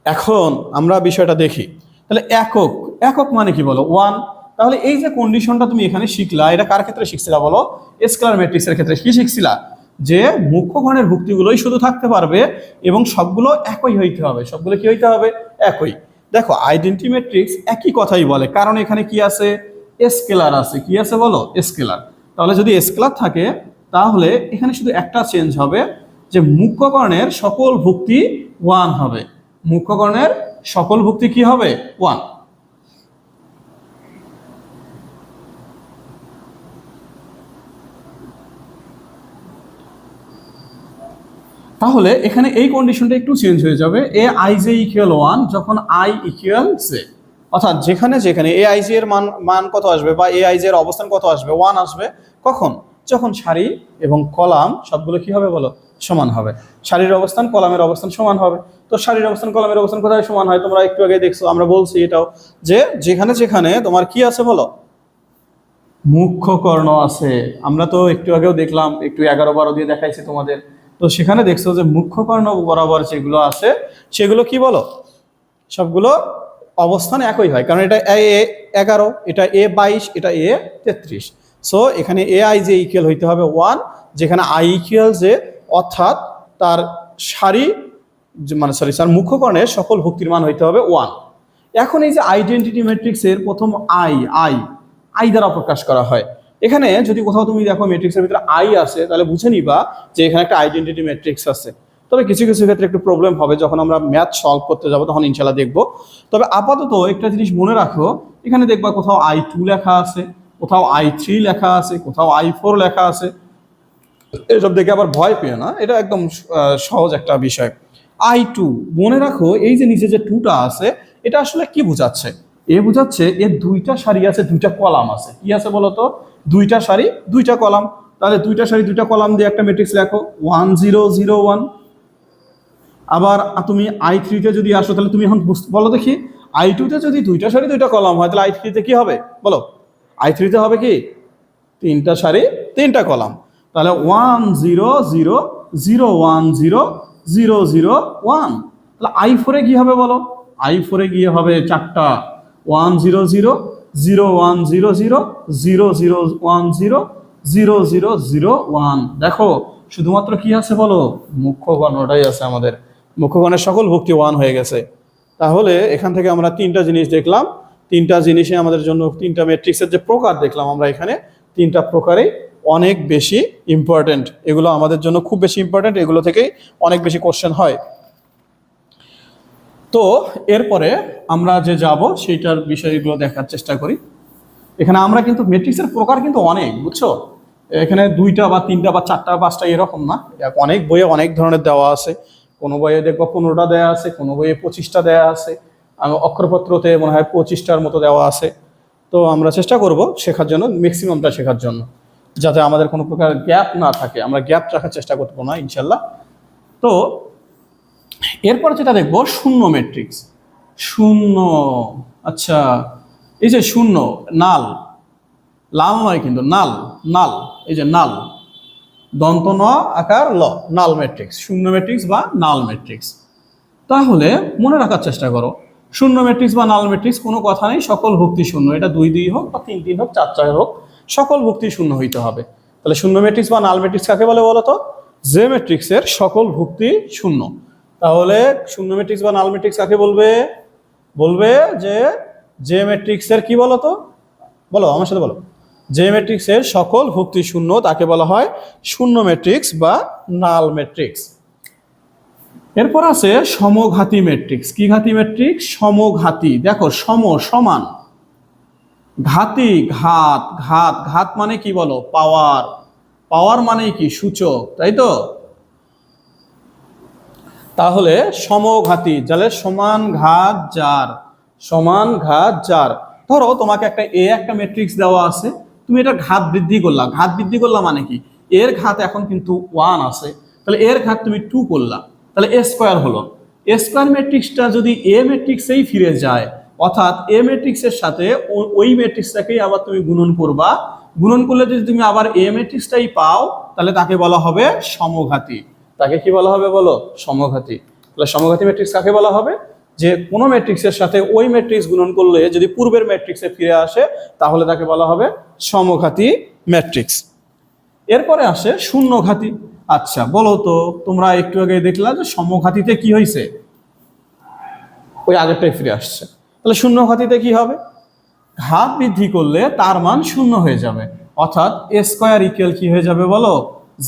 এখন আমরা বিষয়টা দেখি, তাহলে একক, একক মানে কি বলো, 1। তাহলে এই যে কন্ডিশনটা তুমি এখানে শিখলা, এটা কার ক্ষেত্রে শিখছিলা বলো, স্কেলার ম্যাট্রিক্সের ক্ষেত্রে। কি শিখছিলা, যে মুখ্য কর্ণের ভুক্তিগুলোই শুধু থাকতে পারবে এবং সবগুলো একই হইতে হবে। সবগুলো কি হইতে হবে, একই। দেখো আইডেন্টিটি ম্যাট্রিক্স একই কথাই বলে, কারণ এখানে কি আছে, স্কেলার আছে। কি আছে বলো, স্কেলার। তাহলে যদি স্কেলার থাকে তাহলে এখানে শুধু একটা চেঞ্জ হবে, যে মুখ্য কর্ণের সকল ভুক্তি 1 হবে। মুখ্য কর্ণের সকল ভুক্তি কি হবে, 1। তাহলে এখানে এই কন্ডিশনটা একটু চেঞ্জ হয়ে যাবে, এ আই জে ইকুয়াল 1 যখন আই ইকুয়াল জে। অর্থাৎ যেখানে যেখানে এ আই জে এর মান কত আসবে বা এ আই জে এর অবস্থান কত আসবে, 1 আসবে। কখন, যখন সারি এবং কলাম সবগুলো কি হবে বলো, সমান হবে। সারির অবস্থান কলামের অবস্থান সমান হবে। তো সারির অবস্থান কলামের অবস্থান কোথায় সমান হয়, তোমরা একটু আগে দেখছো, আমরা বলছি এটাও, যে যেখানে যেখানে তোমার কি আছে বলো, মুখ্য কর্ণ আছে। আমরা তো একটু আগেও দেখলাম, একটু 11-12 দিয়ে দেখাইছি তোমাদের। তো সেখানে দেখছো যে মুখ্য কর্ণ বরাবর যেগুলো আছে সেগুলো কি বলো, সবগুলো অবস্থান একই হয়, কারণ এটা A11, এটা A22, এটা A33। সো এখানে এ আই জে ইকুয়াল হইতে হবে 1, যেখানে আই ইকুয়াল জে, অর্থাৎ তার সারি মানে তার মুখ্য কর্ণের সকল ভুক্তির মান হইতে হবে 1। এখন এই যে আইডেন্টিটি ম্যাট্রিক্সের প্রথম আই দ্বারা প্রকাশ করা হয়। এখানে যদি কোথাও তুমি দেখো ম্যাট্রিক্সের ভিতরে আই আছে, তাহলে বুঝে নিবা যে এখানে একটা আইডেন্টিটি ম্যাট্রিক্স আছে। তবে কিছু কিছু ক্ষেত্রে একটু প্রবলেম হবে, যখন আমরা ম্যাথ সলভ করতে যাবো তখন ইনশাল্লাহ দেখবো। তবে আপাতত একটা জিনিস মনে রাখো, এখানে দেখবা কোথাও I2 লেখা আছে, কোথাও I3 লেখা আছে, কোথাও I4 লেখা আছে। এসব দেখে আবার ভয় পেও না, এটা একদম সহজ একটা বিষয়। I2 মনে রাখো এই যে নিচে যে 2টা আছে এটা আসলে কি বোঝাচ্ছে? এ বোঝাচ্ছে এর দুইটা সারি আছে, দুইটা কলাম আছে। কি আছে বলো তো? দুইটা সারি দুইটা কলাম। তাহলে দুইটা সারি দুইটা কলাম দিয়ে একটা ম্যাট্রিক্স লেখো 1 0 0 1। আবার তুমি I3 তে যদি আসো তাহলে তুমি এখন বলো দেখি I2 তে যদি দুইটা সারি দুইটা কলাম হয় তাহলে I3 তে কি হবে বলো? I3 তে হবে কি তিনটা সারি তিনটা কলাম। তাহলে 1 0 0 0 1 0 0 0 1। তাহলে I4 এ কি হবে বলো? I4 এ গিয়ে হবে চারটা 1 0 0 0 1 0 0 0 0 1 0 0 0 0 1। দেখো শুধুমাত্র কি আছে বলো? মুখ্য গণটাই আছে আমাদের। মুখ্য গণের সকল ভুক্তি 1 হয়ে গেছে। তাহলে এখান থেকে আমরা তিনটা জিনিস দেখলাম। তিনটা জিনিসে আমাদের জন্য তিনটা ম্যাট্রিক্সের যে প্রকার দেখলাম আমরা এখানে, তিনটা প্রকারেই অনেক বেশি ইম্পর্টেন্ট। এগুলো আমাদের জন্য খুব বেশি ইম্পর্টেন্ট, এগুলো থেকেই অনেক বেশি কোশ্চেন হয়। তো এরপরে আমরা যে যাব সেইটার বিষয়গুলো দেখার চেষ্টা করি। এখানে আমরা কিন্তু ম্যাট্রিক্সের প্রকার কিন্তু অনেক, বুঝছো? এখানে দুইটা বা তিনটা বা চারটা পাঁচটা এরকম না, অনেক বইয়ে অনেক ধরনের দেওয়া আছে। কোনো বইয়ে দেখবো 15টা দেওয়া আছে, কোনো বইয়ে 25টা দেওয়া আছে, অক্ষরপত্রতে মনে হয় 25টার মতো দেওয়া আছে। তো আমরা চেষ্টা করব শেখার জন্য, ম্যাক্সিমামটা শেখার জন্য, যাতে আমাদের কোনো প্রকার গ্যাপ না থাকে। আমরা গ্যাপ রাখার চেষ্টা করবো না ইনশাল্লাহ। তো এরপর যেটা দেখবো শূন্য ম্যাট্রিক্স। শূন্য, আচ্ছা এই যে শূন্য, নাল, লাল নয় কিন্তু নাল, নাল, এই যে নাল, দন্ত ন আকার ল, নাল ম্যাট্রিক্স, শূন্য ম্যাট্রিক্স বা নাল ম্যাট্রিক্স। তাহলে মনে রাখার চেষ্টা করো, শূন্য ম্যাট্রিক্স বা নাল ম্যাট্রিক্স কোনো কথা নেই, সকল ভুক্তি শূন্য। এটা 2 2 হোক বা 3 3 হোক 4 4 হোক, সকল ভুক্তি শূন্য হইতে হবে। তাহলে শূন্য ম্যাট্রিক্স বা নাল ম্যাট্রিক্স কাকে বলে বলো তো? যে ম্যাট্রিক্সের সকল ভুক্তি শূন্য। তাহলে শূন্য ম্যাট্রিক্স বা নাল ম্যাট্রিক্স কাকে বলবে? বলবে যে ম্যাট্রিক্সের কি বলো তো? বলো আমার সাথে বলো। যে ম্যাট্রিক্সের সকল ভুক্তি শূন্য তাকে বলা হয় শূন্য ম্যাট্রিক্স বা নাল ম্যাট্রিক্স। এরপর আছে সমঘাতী ম্যাট্রিক্স। কি ঘাতী ম্যাট্রিক্স? সমঘাতী। দেখো সম সমান, ঘাতী ঘাত, ঘাত ঘাত মানে কি বলো? পাওয়ার, পাওয়ার মানে কি? সূচক, তাই তো? তাহলে সমঘাতী, যাহলে সমান ঘাত যার, সমান ঘাত যার। ধরো তোমাকে একটা ম্যাট্রিক্স দেওয়া আছে, তুমি এটা ঘাত বৃদ্ধি করলা। ঘাত বৃদ্ধি করলা মানে কি? এর ঘাত এখন কিন্তু 1 আছে, তাহলে এর ঘাত তুমি 2 করলা, তাহলে এ স্কোয়ার হলো। এ স্কোয়ার ম্যাট্রিক্সটা যদি এ ম্যাট্রিক্সেই ফিরে যায়, অর্থাৎ এ ম্যাট্রিক্সের সাথে ওই ম্যাট্রিক্সটাকেই আবার তুমি গুণন করবা, গুণন করলে যদি তুমি আবার এ ম্যাট্রিক্সটাই পাও, তাহলে তাকে বলা হবে সমঘাতী। তাকে কি বলা হবে বলো? সমঘাতী। তাহলে সমঘাতী ম্যাট্রিক্স কাকে বলা হবে? যে কোনো ম্যাট্রিক্সের সাথে ওই ম্যাট্রিক্স গুণন করলে যদি পূর্বের ম্যাট্রিক্সে ফিরে আসে, তাহলে তাকে বলা হবে সমঘাতী ম্যাট্রিক্স। এরপরে আসে শূন্যঘাতী। আচ্ছা বলো তো, তোমরা একটু আগে দেখলা যে সমঘাতীতে কি হয়েছে? ওই আগেরটাই ফিরে আসছে। তাহলে শূন্যঘাতীতে কি হবে? ঘাত বৃদ্ধি করলে তার মান শূন্য হয়ে যাবে, অর্থাৎ এ স্কোয়ার ইকুয়াল কি হয়ে যাবে বলো?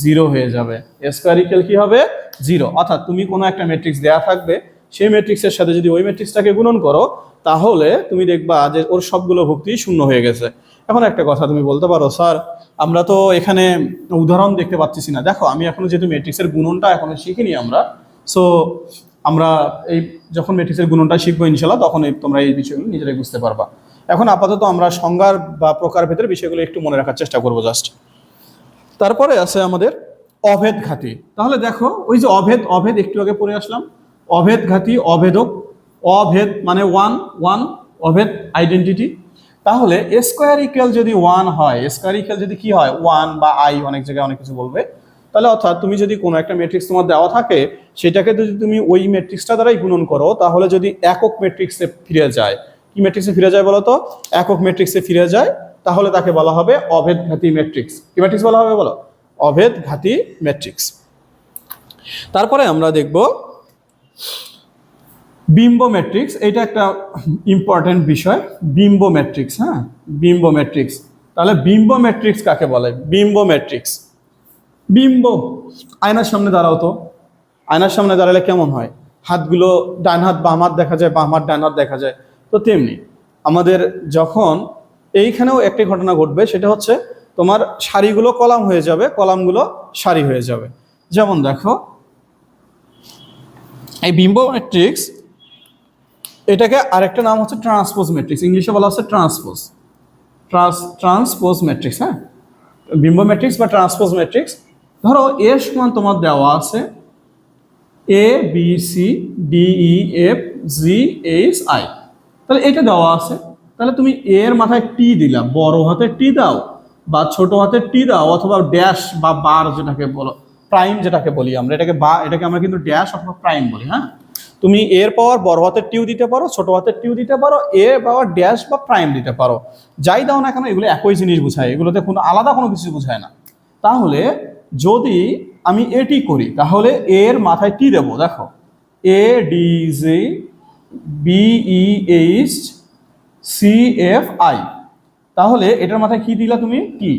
0 হয়ে যাবে। এ স্কোয়ার ইকুয়াল কি হবে? 0। অর্থাৎ তুমি কোনো একটা ম্যাট্রিক্স দেয়া থাকবে, সেই ম্যাট্রিক্সের সাথে যদি ওই ম্যাট্রিক্সটাকে গুণন করো, তাহলে তুমি দেখবা যে ওর সবগুলো ভুক্তি শূন্য হয়ে গেছে। এখন একটা কথা তুমি বলতে পারো, স্যার আমরা তো এখানে উদাহরণ দেখতে পাচ্ছি না। দেখো আমি এখনো যেহেতু ম্যাট্রিক্সের গুণনটা এখনো শিখিনি আমরা, সো আমরা এই যখন ম্যাট্রিক্সের গুণনটা শিখবো ইনশাল্লাহ, তখন তোমরা এই বিষয়গুলো নিজেরাই বুঝতে পারবা। এখন আপাতত আমরা সংজ্ঞার বা প্রকার ভেদের বিষয়গুলো একটু মনে রাখার চেষ্টা করবো জাস্ট। তারপরে আছে আমাদের অভেদ ঘাতী। তাহলে দেখো ওই যে অভেদ, অভেদ একটু আগে পড়ে আসলাম। অভেদ ঘাতী, অভেদক, অভেদ মানে 1 1, অভেদ আইডেন্টিটি। তাহলে এ স্কোয়ার ইকুয়াল যদি 1 হয়, এ স্কোয়ার ইকুয়াল যদি কি হয় 1 বা আই, অনেক জায়গায় অনেক কিছু বলবে, তাহলে অর্থাৎ তুমি যদি কোনো একটা ম্যাট্রিক্স তোমার দেওয়া থাকে, সেটাকে যদি তুমি ওই ম্যাট্রিক্সটা দ্বারাই গুণন করো, তাহলে যদি একক ম্যাট্রিক্সে ফিরে যায়, কি ম্যাট্রিক্সে ফিরে যায় বলো তো? একক ম্যাট্রিক্সে ফিরে যায়, তাহলে তাকে বলা হবে অভেদ ঘাতী ম্যাট্রিক্স। কি ম্যাট্রিক্স বলা হবে বলো? অভেদ ঘাতী ম্যাট্রিক্স। তারপরে আমরা দেখব বিম্ব ম্যাট্রিক্স। এটা একটা ইম্পর্টেন্ট বিষয়, বিম্ব ম্যাট্রিক্স। হ্যাঁ, বিম্ব ম্যাট্রিক্স। তাহলে বিম্ব ম্যাট্রিক্স কাকে বলে? বিম্ব ম্যাট্রিক্স, বিম্ব, আয়নার সামনে দাঁড়াও তো, আয়নার সামনে দাঁড়ালে কেমন হয়? হাতগুলো ডান হাত বাম হাত দেখা যায়, বাম হাত ডান হাত দেখা যায়। তো তেমনি আমাদের যখন এইখানেও একটি ঘটনা ঘটবে, সেটা হচ্ছে তোমার সারিগুলো কলাম হয়ে যাবে, কলামগুলো সারি হয়ে যাবে। যেমন দেখো এই বিম্ব ম্যাট্রিক্স এটাকে আরেকটা নাম হচ্ছে ট্রান্সপোজ ম্যাট্রিক্স, ইংলিশে বলা হচ্ছে ট্রান্সপোজ, ট্রান্সপোজ ম্যাট্রিক্স। হ্যাঁ, বিম্ব ম্যাট্রিক্স বা ট্রান্সপোজ ম্যাট্রিক্স। ধরো এ সমান তোমার দেওয়া আছে A B C D E F G H I, তাহলে এটা দেওয়া আছে, তাহলে তুমি এর মাথায় টি দিলা, বড় হাতের টি দাও বা ছোট হাতের টি দাও, অথবা ড্যাশ বা বার যেটাকে বলো, প্রাইম যেটাকে বলি আমরা, এটাকে আমরা কিন্তু ড্যাশ অথবা প্রাইম বলি। হ্যাঁ, তুমি এর পাওয়ার বড় হাতের টিও দিতে পারো, ছোট হাতের টিও দিতে পারো, এর পাওয়ার ড্যাশ বা প্রাইম দিতে পারো, যাই দাও না কেন এগুলো একই জিনিস বোঝায়, এগুলোতে কোনো আলাদা কোনো কিছু বোঝায় না। তাহলে যদি আমি এটি করি তাহলে এর মাথায় টি দেবো, দেখো A D G B H C F I, তাহলে এটার মাথায় কি দিলা তুমি টি,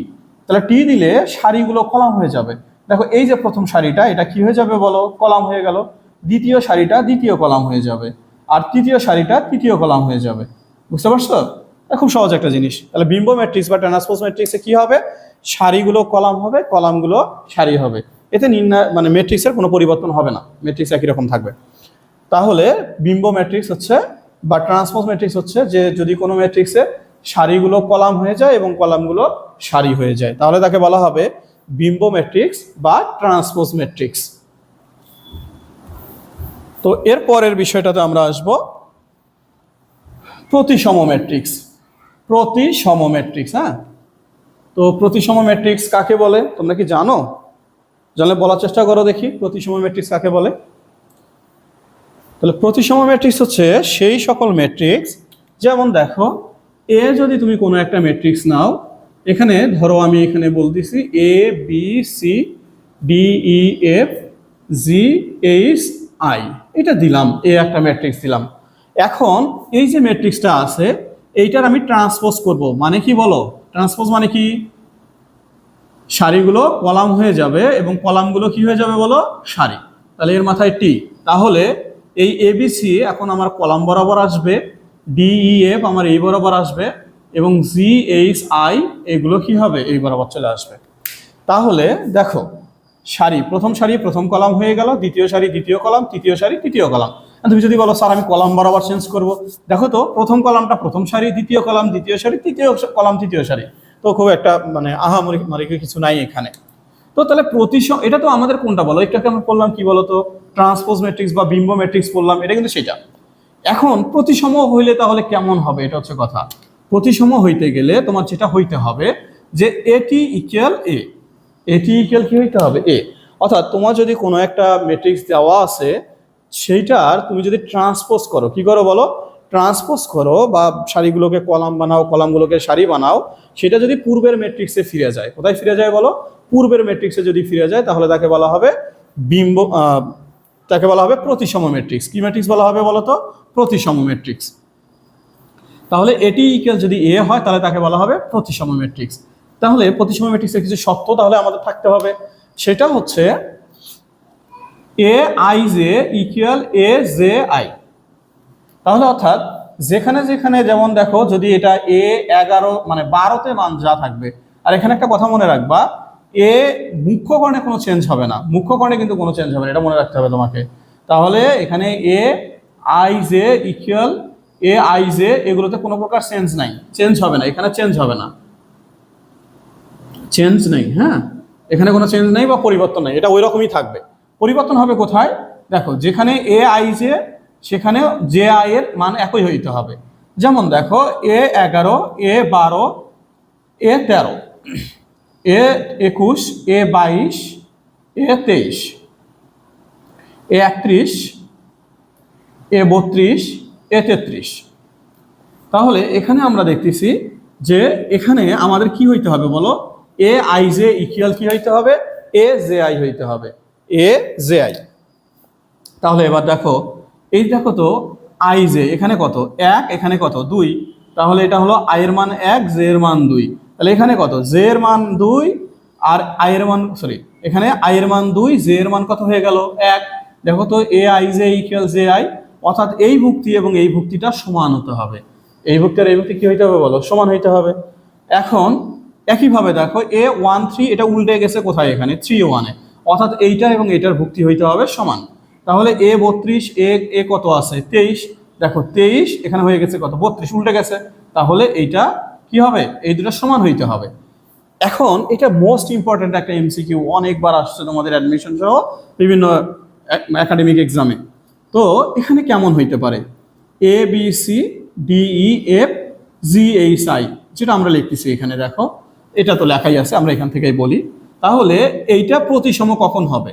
তাহলে টি দিলে সারিগুলো কলাম হয়ে যাবে। দেখো এই যে প্রথম সারিটা এটা কি হয়ে যাবে বলো, কলাম হয়ে গেল, দ্বিতীয় সারিটা দ্বিতীয় কলাম হয়ে যাবে, আর তৃতীয় সারিটা তৃতীয় কলাম হয়ে যাবে। বুঝতে পারছো? খুব সহজ একটা জিনিস। তাহলে বিম্ব ম্যাট্রিক্স বা ট্রান্সপোজ ম্যাট্রিক্সে কি হবে, সারিগুলো কলাম হবে, কলামগুলো সারি হবে, এতে নির্ণয় মানে ম্যাট্রিক্সের কোনো পরিবর্তন হবে না, ম্যাট্রিক্স একই রকম থাকবে। তাহলে বিম্ব ম্যাট্রিক্স হচ্ছে বা ট্রান্সপোজ ম্যাট্রিক্স হচ্ছে যে যদি কোনো ম্যাট্রিক্সে সারিগুলো কলাম হয়ে যায় এবং কলামগুলো সারি হয়ে যায়, তাহলে তাকে বলা হবে বিম্ব ম্যাট্রিক্স বা ট্রান্সপোজ ম্যাট্রিক্স। তো এর পরের বিষয়টাতে আমরা আসব প্রতিসম ম্যাট্রিক্স। প্রতিসম ম্যাট্রিক্স, হ্যাঁ, তো প্রতিসম ম্যাট্রিক্স কাকে বলে তোমরা কি জানো? জানলে বলার চেষ্টা করো দেখি, প্রতিসম ম্যাট্রিক্স কাকে বলে। তাহলে প্রতিসম ম্যাট্রিক্স হচ্ছে সেই সকল ম্যাট্রিক্স, যেমন দেখো এ যদি তুমি কোনো একটা ম্যাট্রিক্স নাও, এখানে ধরো আমি এখানে বলতেছি A B C D E F G H I, এটা দিলাম, এ একটা ম্যাট্রিক্স দিলাম। এখন এই যে ম্যাট্রিক্সটা আছে এইটার আমি ট্রান্সপোজ করব, মানে কি বলো, ট্রান্সপোজ মানে কি, সারিগুলো কলাম হয়ে যাবে এবং কলামগুলো কি হয়ে যাবে বলো, সারি, তাহলে এর মাথায় টি, তাহলে এই এবিসি এখন আমার কলাম বরাবর আসবে, ডিইএফ আমার এই বরাবর আসবে, এবং জি এইচ আই এগুলো কি হবে এই বরাবর চলে আসবে। তাহলে দেখো সারি, প্রথম সারি প্রথম কলাম হয়ে গেল, দ্বিতীয় সারি দ্বিতীয় কলাম, তৃতীয় সারি তৃতীয় কলাম। তুমি যদি বলো স্যার আমি কলাম বরাবর চেঞ্জ করব, দেখো তো প্রথম কলামটা প্রথম সারি, দ্বিতীয় কলাম দ্বিতীয় সারি, তৃতীয় কলাম তৃতীয় সারি, তো খুব একটা মানে আহামরি কিছু নাই এখানে। তো তাহলে প্রতিসম, এটা তো আমাদের কোনটা বলো, এটাকে আমরা বললাম কি বলতো, ট্রান্সপোজ ম্যাট্রিক্স বা বিম্ব ম্যাট্রিক্স বললাম, এটা কিন্তু সেটা। এখন প্রতিসম হইলে তাহলে কেমন হবে, এটা হচ্ছে কথা। প্রতিসম হইতে গেলে তোমার যেটা হইতে হবে যে এটি ইকুয়াল এ, এটি ইকুয়াল কি হইতে হবে এ, অর্থাৎ তোমার যদি কোনো একটা ম্যাট্রিক্স দেওয়া আছে সেইটার তুমি যদি ট্রান্সপোজ করো, কি করো বলো, ট্রান্সপোজ করো বা সারিগুলোকে কলাম বানাও, কলামগুলোকে সারি বানাও, সেটা যদি পূর্বের ম্যাট্রিক্সে ফিরে যায়, কোথায় ফিরে যায় বলো, পূর্বের ম্যাট্রিক্সে যদি ফিরে যায় তাহলে তাকে বলা হবে বিম্ব, তাকে বলা হবে প্রতিসম ম্যাট্রিক্স। কি ম্যাট্রিক্স বলা হবে বলো তো, প্রতিসম ম্যাট্রিক্স। তাহলে এটি ইকুয়াল যদি এ হয় তাহলে তাকে বলা হবে প্রতিসম ম্যাট্রিক্স। তাহলে প্রতিসম ম্যাট্রিক্সের কিছু শর্ত তাহলে আমাদের থাকতে হবে, সেটা হচ্ছে A I J equal A J I. তাহলে অর্থাৎ যেখানে যেখানে যেমন দেখো যদি এটা এ 11 মানে 12তে মান যা থাকবে, আর এখানে একটা কথা মনে রাখবা, এ মুখ্যকর্ণে কোনো চেঞ্জ হবে না, মুখ্যকর্ণে কিন্তু কোনো চেঞ্জ হবে না, এটা মনে রাখতে হবে তোমাকে। তাহলে এখানে A I J equal A I J, এগুলোতে কোনো প্রকার চেঞ্জ হবে না, এখানে চেঞ্জ হবে না, চেঞ্জ নেই। হ্যাঁ, এখানে কোনো চেঞ্জ নেই বা পরিবর্তন নেই, এটা ওই রকমই থাকবে। পরিবর্তন হবে কোথায়, দেখো যেখানে এ আই জে সেখানে জে আই এর মান একই হইতে হবে। যেমন দেখো এ 11, এ 12, এ 13, এ 21, এ 22, এ 23, এ 31, এ 32, এ 33। তাহলে এখানে আমরা দেখতেছি যে এখানে আমাদের কি হইতে হবে বলো, এ আই জে ইকুয়াল কি হইতে হবে, এ জে আই হইতে হবে, এ জে আই। তাহলে এবার দেখো এই দেখো তো আই জে এখানে কত 1, এখানে কত 2, তাহলে এটা হলো আই এর মান 1, জে এর মান 2, তাহলে এখানে কত জে এর মান 2 আর আই এর মান এখানে আই এর মান 2, জে এর মান কত হয়ে গেল 1। দেখো তো A I J equal J I, অর্থাৎ এই ভুক্তি এবং এই ভুক্তিটা সমান হতে হবে, এই ভুক্তি আর এই ভুক্তি কি হইতে হবে বলো, সমান হইতে হবে। এখন একইভাবে দেখো এ 1 3 এটা উল্টে গেছে কোথায়, এখানে 3 1 এ, অর্থাৎ এইটা এবং এইটার ভুক্তি হইতে হবে সমান। তাহলে এ 32, এ কত আছে 23, দেখো 23 এখানে হয়ে গেছে কত 32, উল্টে গেছে। তাহলে এইটা কি হবে, এই দুটো সমান হইতে হবে। এখন এটা মোস্ট ইম্পর্টেন্ট একটা এমসিকিউ, অনেকবার আসছে তোমাদের অ্যাডমিশন সহ বিভিন্ন একাডেমিক এক্সামে। তো এখানে কেমন হইতে পারে, A B C D E F G H I, যেটা আমরা লিখতেছি এখানে দেখো, এটা তো লেখাই আছে, আমরা এখান থেকেই বলি। তাহলে এইটা প্রতিসম কখন হবে,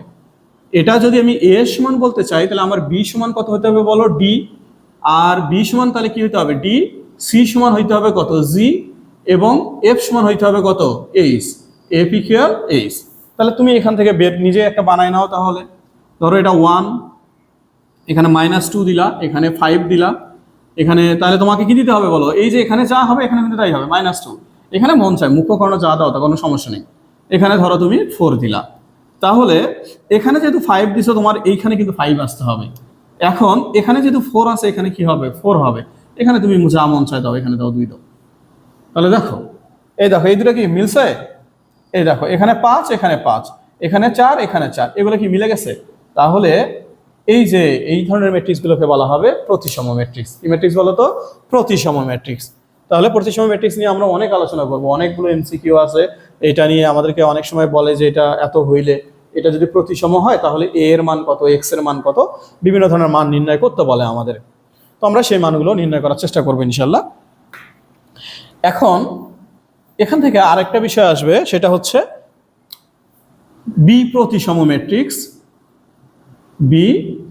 এটা যদি আমি এ সমান বলতে চাই তাহলে আমার বি সমান কত হতে হবে বলো, ডি। আর বি সমান তাহলে কি হতে হবে, ডি। সি সমান হইতে হবে কত, জি। এবং এফ সমান হইতে হবে কত, এইচ। F equal H. তাহলে তুমি এখান থেকে বের নিজে একটা বানায় নাও। তাহলে ধরো এটা 1, এখানে -2 দিলা, এখানে 5 দিলা, এখানে তাহলে তোমাকে কি দিতে হবে বলো, এই যে এখানে যা হবে এখানে কিন্তু তাই হবে, -2। এখানে মন চায় মুখ্য কর্ণ যা দাও তা কোনো সমস্যা নেই। এখানে ধরো তুমি 4 দিলা, তাহলে এখানে যেহেতু 5 দিছো তোমার এইখানে কিন্তু 5 আসতে হবে। এখন এখানে যেহেতু 4 আছে এখানে কি হবে, 4 হবে। এখানে তুমি যা মন চায় দাও, এখানে দাও 2 দাও। তাহলে দেখো, এই দেখো এই দুটো কি মিলছে, এই দেখো এখানে 5, এখানে 5, এখানে 4, এখানে 4, এগুলো কি মিলে গেছে। তাহলে এই যে এই ধরনের ম্যাট্রিক্সগুলোকে বলা হবে প্রতিসম ম্যাট্রিক্স। কি ম্যাট্রিক্স বলো তো, প্রতিসম ম্যাট্রিক্স। তাহলে প্রতিসম ম্যাট্রিক্স নিয়ে আমরা অনেক আলোচনা করবো, অনেকগুলো এমসিকিউ আছে এটা নিয়ে। আমাদেরকে অনেক সময় বলে যে এটা এত হইলে, এটা যদি প্রতিসম হয় তাহলে এ এর মান কত, এক্স এর মান কত, বিভিন্ন ধরনের মান নির্ণয় করতে বলে আমাদের। তো আমরা সেই মানগুলো নির্ণয় করার চেষ্টা করবো ইনশাল্লাহ। এখন এখান থেকে আরেকটা বিষয় আসবে, সেটা হচ্ছে বি প্রতিসম ম্যাট্রিক্স। বি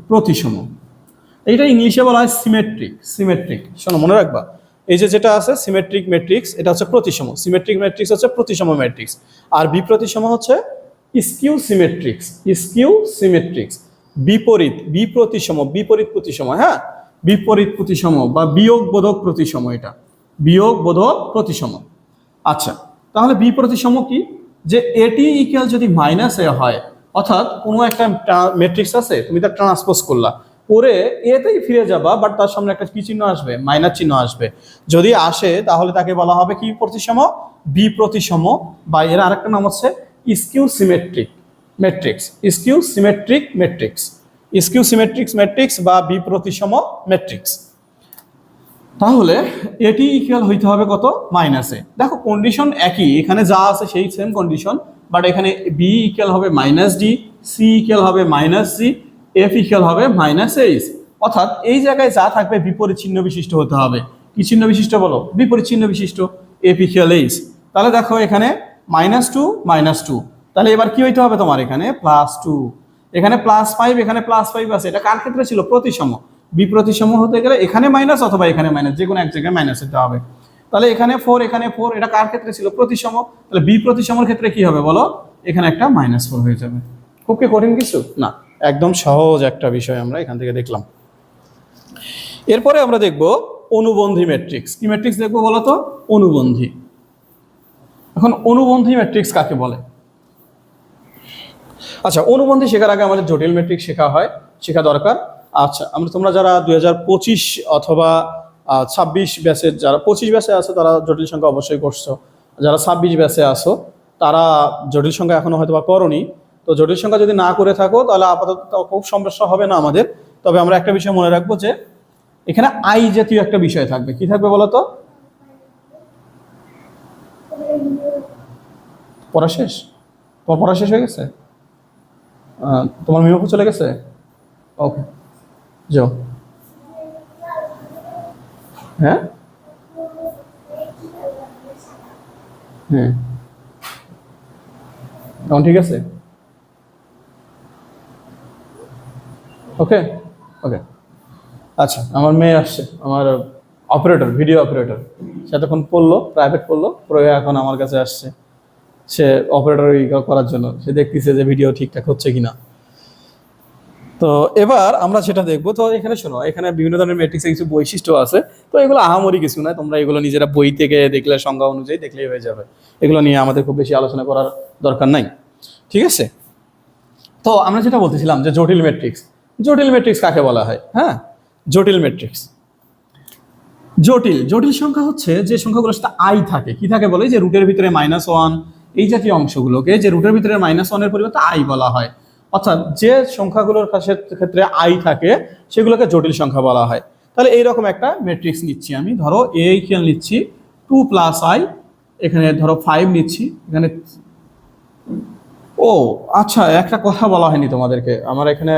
প্রতিসম, এইটা ইংলিশে বলা হয় সিমেট্রিক। সিমেট্রিক শোনো, মনে রাখবা, এই যে যেটা আছে সিমেট্রিক ম্যাট্রিক্স, এটা হচ্ছে প্রতিসম। সিমেট্রিক ম্যাট্রিক্স হচ্ছে প্রতিসম ম্যাট্রিক্স। আর বি প্রতিসম হচ্ছে স্কিউ সিমেট্রিক্স। স্কিউ সিমেট্রিক্স বিপরীত, বি প্রতিসম, বিপরীত প্রতিসম। হ্যাঁ, বিপরীত প্রতিসম বা বিয়োগ বোধক প্রতিসম, এটা বিয়োগ বোধক প্রতিসম। আচ্ছা, তাহলে বি প্রতিসম কি, যে এটি ইকুয়াল যদি -এ হয়, অর্থাৎ কোনো একটা ম্যাট্রিক্স আছে, তুমি তার ট্রান্সপোজ করলা, করে এতেই ফিরে যাবা, বাট তার সামনে একটা কি চিহ্ন আসবে, মাইনাস চিহ্ন আসবে। যদি আসে তাহলে তাকে বলা হবে কি প্রতিসম, বি প্রতিসম। বা এর আরেকটা নাম হচ্ছে skew symmetric matrix. Skew symmetric matrix, skew symmetrics matrix বা বি প্রতিসম ম্যাট্রিক্স। তাহলে এটি ইকুয়াল হইতে হবে কত, -এ। দেখো কন্ডিশন একই, এখানে যা আছে সেই সেম কন্ডিশন, বাট এখানে বি ইকুয়াল হবে -ডি, সি ইকুয়াল হবে -জি, এফ ইকুয়াল হবে -এইচ। অর্থাৎ এই জায়গায় যা থাকবে বিপরীত চিহ্ন বিশিষ্ট হতে হবে। কি চিহ্ন বিশিষ্ট বলো, বিপরীত চিহ্ন বিশিষ্ট, এফ ইকুয়াল এইচ। তাহলে দেখো এখানে -2, তাহলে এবার কি হইতে হবে তোমার, এখানে +2, এখানে +5, এখানে +5 আছে। এটা কার ক্ষেত্রে ছিল, প্রতিসম। বিপ্রতিসম হতে গেলে এখানে মাইনাস অথবা এখানে মাইনাস, যে কোনো এক জায়গায় মাইনাস হতে হবে। তাহলে এখানে 4, এখানে 4, এটা কার ক্ষেত্রে ছিল, প্রতিসম। তাহলে বিপ্রতিসমর ক্ষেত্রে কি হবে বলো, এখানে একটা -4 হয়ে যাবে। খুব কি কঠিন কিছু না, একদম সহজ একটা বিষয় আমরা এখান থেকে দেখলাম। এরপরে আমরা দেখব অনুবন্ধী ম্যাট্রিক্স। কি ম্যাট্রিক্স দেখবো বলো তো, অনুবন্ধী। এখন অনুবন্ধী ম্যাট্রিক্স কাকে বলে। আচ্ছা, অনুবন্ধী শেখার আগে আমাদের জটিল ম্যাট্রিক্স শেখা দরকার। আচ্ছা, তোমরা যারা 2025 অথবা 26 ব্যাচের, যারা 25 ব্যাচে আছো তারা জটিল সংখ্যা অবশ্যই করছো, যারা 26 ব্যাচে আসো তারা জটিল সংখ্যা এখনো হয়তো বা করোনি। তো জটিল সংখ্যা যদি না করে থাকো তাহলে আপাতত খুব সমস্যা হবে না আমাদের। তবে আমরা একটা বিষয় মনে রাখবো, যে এখানে আই জাতীয় একটা বিষয় থাকবে। কি থাকবে বলো তো, পড়া শেষ, তোমার পড়া শেষ হয়ে গেছে, তোমার মেমো চলে গেছে, ওকে যাও। হ্যাঁ হ্যাঁ, এখন ঠিক আছে, ওকে ওকে। আচ্ছা, আমার মেয়ে আসছে, আমার অপারেটর, ভিডিও অপারেটর, সে এতক্ষণ পড়লো, প্রাইভেট পড়লো, পড়ে এখন আমার কাছে আসছে, সে অপারেটর করার জন্য। সে দেখতেছে যে ভিডিও ঠিকঠাক হচ্ছে কিনা। তো এবার আমরা সেটা দেখবো। তো এখানে শোনো, এখানে বিভিন্ন ধরনের ম্যাট্রিক্সের কিছু বৈশিষ্ট্য আছে। তো এগুলো আহামরি কিছু নয়, তোমরা এগুলো নিজেরা বই থেকে দেখলে, সংজ্ঞা অনুযায়ী দেখলেই হয়ে যাবে। এগুলো নিয়ে আমাদের খুব বেশি আলোচনা করার দরকার নাই, ঠিক আছে। তো আমরা যেটা বলতেছিলাম যে জটিল ম্যাট্রিক্স। জটিল ম্যাট্রিক্স কাকে বলা হয়, হ্যাঁ, জটিল ম্যাট্রিক্স। জটিল সংখ্যা হচ্ছে যে সংখ্যাগুলোর সাথে আই থাকে। কি থাকে বলে, যে রুটের ভিতরে -1, এই জাতীয় অংশগুলোকে, যে রুটের ভিতরে -1 এর পরিবর্তে আই বলা হয়। অর্থাৎ যে সংখ্যাগুলোর ক্ষেত্রে আই থাকে সেগুলোকে জটিল সংখ্যা বলা হয়। তাহলে এইরকম একটা ম্যাট্রিক্স নিচ্ছি আমি, ধরো এ ইকুয়াল নিচ্ছি 2 প্লাস আই, এখানে ধরো 5 নিচ্ছি, এখানে ও আচ্ছা একটা কথা বলা হয়নি তোমাদেরকে, আমার এখানে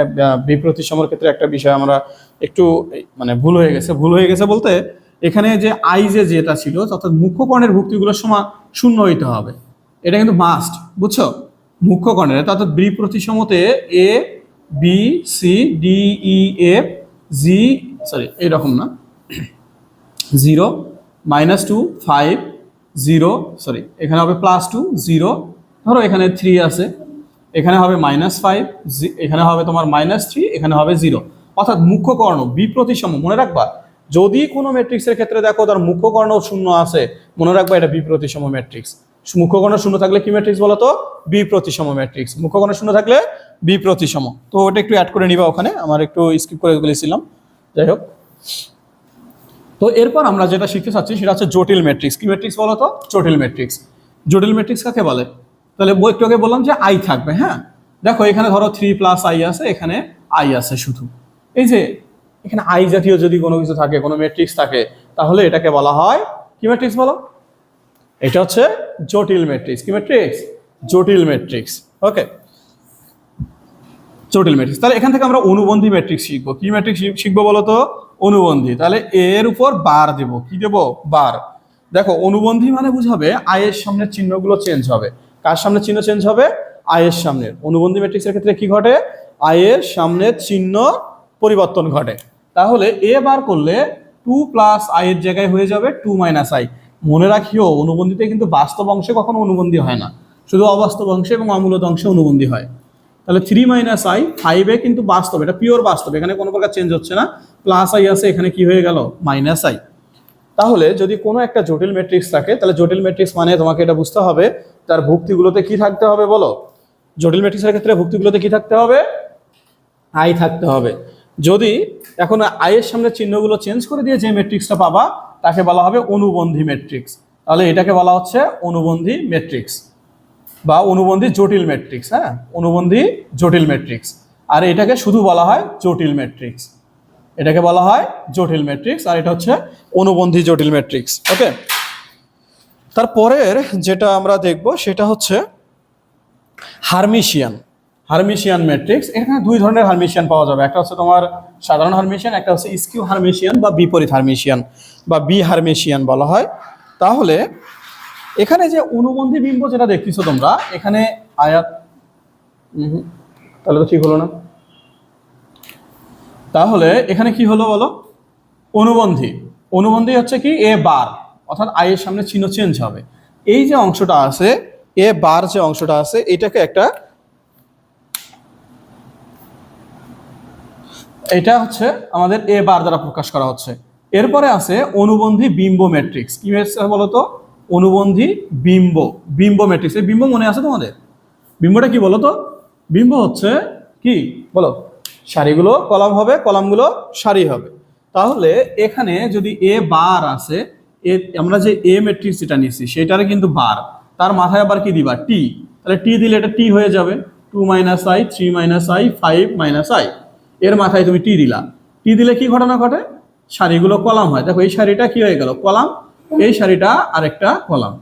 বিপ্রতিসমর ক্ষেত্রে একটা বিষয় আমরা একটু মানে ভুল হয়ে গেছে বলতে এখানে যে আই যেটা ছিল অর্থাৎ মুখ্য কর্ণের ভুক্তিগুলোর সমান শূন্য হইতে হবে, এটা কিন্তু মাস্ট, বুঝছো? মুখ্য কর্ণের অর্থাৎ বিপ্রতিসমতে A B C D E F G, sorry এইরকম না, 0 -2 5 0, সরি এখানে হবে +2 0, ধরো এখানে 3 আছে, এখানে হবে -5, এখানে হবে তোমার -3, এখানে হবে 0। অর্থাৎ মুখ্য কর্ণ বিপ্রতিসম, মনে রাখবা যদি কোনো ম্যাট্রিক্সের ক্ষেত্রে দেখো তার মুখ্য কর্ণ শূন্য আছে, মনে রাখবা এটা বিপ্রতিসম ম্যাট্রিক্স। মুখ্য কর্ণ শূন্য থাকলে কি ম্যাট্রিক্স বলো তো? বিপ্রতিসম ম্যাট্রিক্স। মুখ্য কর্ণ শূন্য থাকলে বিপ্রতিসম। তো ওটা একটু অ্যাড করে নিবা ওখানে, আমার একটু স্কিপ করে গেছিলাম, যাই হোক। তো এরপর আমরা যেটা শিখতে চাচ্ছি সেটা হচ্ছে জটিল ম্যাট্রিক্স। কি ম্যাট্রিক্স বলো তো? জটিল ম্যাট্রিক্স। জটিল ম্যাট্রিক্স কাকে বলে? তাহলে একটু আগে বললাম যে আই থাকবে, হ্যাঁ দেখো এখানে ধরো 3 প্লাস আই আছে, এখানে আই আছে শুধু, এই যে এখানে আই জাতীয় যদি কোনো কিছু থাকে, কোনো ম্যাট্রিক্স থাকে, তাহলে এটাকে বলা হয় কি ম্যাট্রিক্স বলো? এটা হচ্ছে জটিল ম্যাট্রিক্স। কি ম্যাট্রিক্স? জটিল ম্যাট্রিক্স। ওকে, জটিল ম্যাট্রিক্স। তাহলে এখান থেকে আমরা অনুবন্ধী ম্যাট্রিক্স শিখবো। কি ম্যাট্রিক্স শিখবো বলো তো? অনুবন্ধী। তাহলে এর উপর বার দেব, কি দেব? বার। দেখো অনুবন্ধী মানে বুঝাবে আয়ের সামনের চিহ্নগুলো চেঞ্জ হবে। কার সামনে চিহ্ন চেঞ্জ হবে? আয়ের সামনের। অনুবন্ধী ম্যাট্রিক্সের ক্ষেত্রে কি ঘটে? আয়ের সামনের চিহ্ন পরিবর্তন ঘটে। তাহলে এ বার করলে 2 প্লাস আয়ের জায়গায় হয়ে যাবে 2 মাইনাস আই। মনে রাখিও অনুবন্ধীতে কিন্তু বাস্তব অংশে কখনো অনুবন্ধী হয় না, শুধু অবাস্তব অংশে এবং অমূলত অংশে অনুবন্ধী হয়। তাহলে 3 মাইনাস আই 5 কিন্তু বাস্তব, এটা পিওর বাস্তব, এখানে কোনো প্রকার চেঞ্জ হচ্ছে না। প্লাস আই আছে, এখানে কি হয়ে গেল? Minus I. তাহলে যদি কোনো একটা জটিল ম্যাট্রিক্স থাকে, তাহলে জটিল ম্যাট্রিক্স মানে তোমাকে এটা বুঝতে হবে তার ভুক্তিগুলোতে কি থাকতে হবে বলো? জটিল ম্যাট্রিক্সের ক্ষেত্রে ভুক্তিগুলোতে কি থাকতে হবে? আই থাকতে হবে। যদি এখন আয়ের সামনে চিহ্নগুলো চেঞ্জ করে দিয়ে যে ম্যাট্রিক্সটা পাবা তাকে বলা হবে অনুবন্ধী ম্যাট্রিক্স। তাহলে এটাকে বলা হচ্ছে অনুবন্ধী ম্যাট্রিক্স বা অনুবন্ধী জটিল ম্যাট্রিক্স। হ্যাঁ, অনুবন্ধী জটিল ম্যাট্রিক্স। আর এটাকে শুধু বলা হয় জটিল ম্যাট্রিক্স, এটাকে বলা হয় জটিল ম্যাট্রিক্স, আর এটা হচ্ছে অনুবন্ধী জটিল ম্যাট্রিক্স। ওকে, তারপরের যেটা আমরা দেখব সেটা হচ্ছে হারমিশিয়ান। Hermitian matrix. এখানে দুই ধরনের হারমিশিয়ান পাওয়া যাবে, একটা হচ্ছে তোমার সাধারণ হারমিশিয়ান, একটা হচ্ছে স্কিউ হারমিশিয়ান বা বিপরীত হারমিশিয়ান বা বি হারমিশিয়ান বলা হয়। তাহলে এখানে যে অনুবন্ধী বিম্ব যেটা দেখতেছো তোমরা এখানে আয়াত, তাহলে তো ঠিক হলো না। তাহলে এখানে কি হলো বলো? অনুবন্ধী। অনুবন্ধী হচ্ছে কি এ বার, অর্থাৎ আই এর সামনে চিহ্ন চেঞ্জ হবে। এই যে অংশটা আছে এ বার, যে অংশটা আছে এটাকে একটা, এটা হচ্ছে আমাদের এ বার দ্বারা প্রকাশ করা হচ্ছে। এরপরে আছে অনুবন্ধী বিম্ব ম্যাট্রিক্স। কি ম্যাট্রিক্স বলতো? অনুবন্ধী বিম্ব। বিম্ব ম্যাট্রিক্স। এই বিম্ব মনে আছে তোমাদের? বিম্বটা কি বলতো? বিম্ব হচ্ছে কি বলো? সারিগুলো কলাম হবে, কলামগুলো সারি হবে। তাহলে এখানে যদি এ বার আছে, আমরা যে এ ম্যাট্রিক্স যেটা নিচ্ছি সেটারে কিন্তু বার, তার মাথায় আবার কি দিবা? টি। তাহলে টি দিলে এটা টি হয়ে যাবে, 2 minus I 3 minus I 5 minus I. এর মাথায় তুমি টি দিলা। টি দিলে কি ঘটনা ঘটে? সারিগুলো কলাম হয়। দেখো এই সারিটা কি হয়ে গেল? কলাম। এই সারিটা আরেকটা কলাম।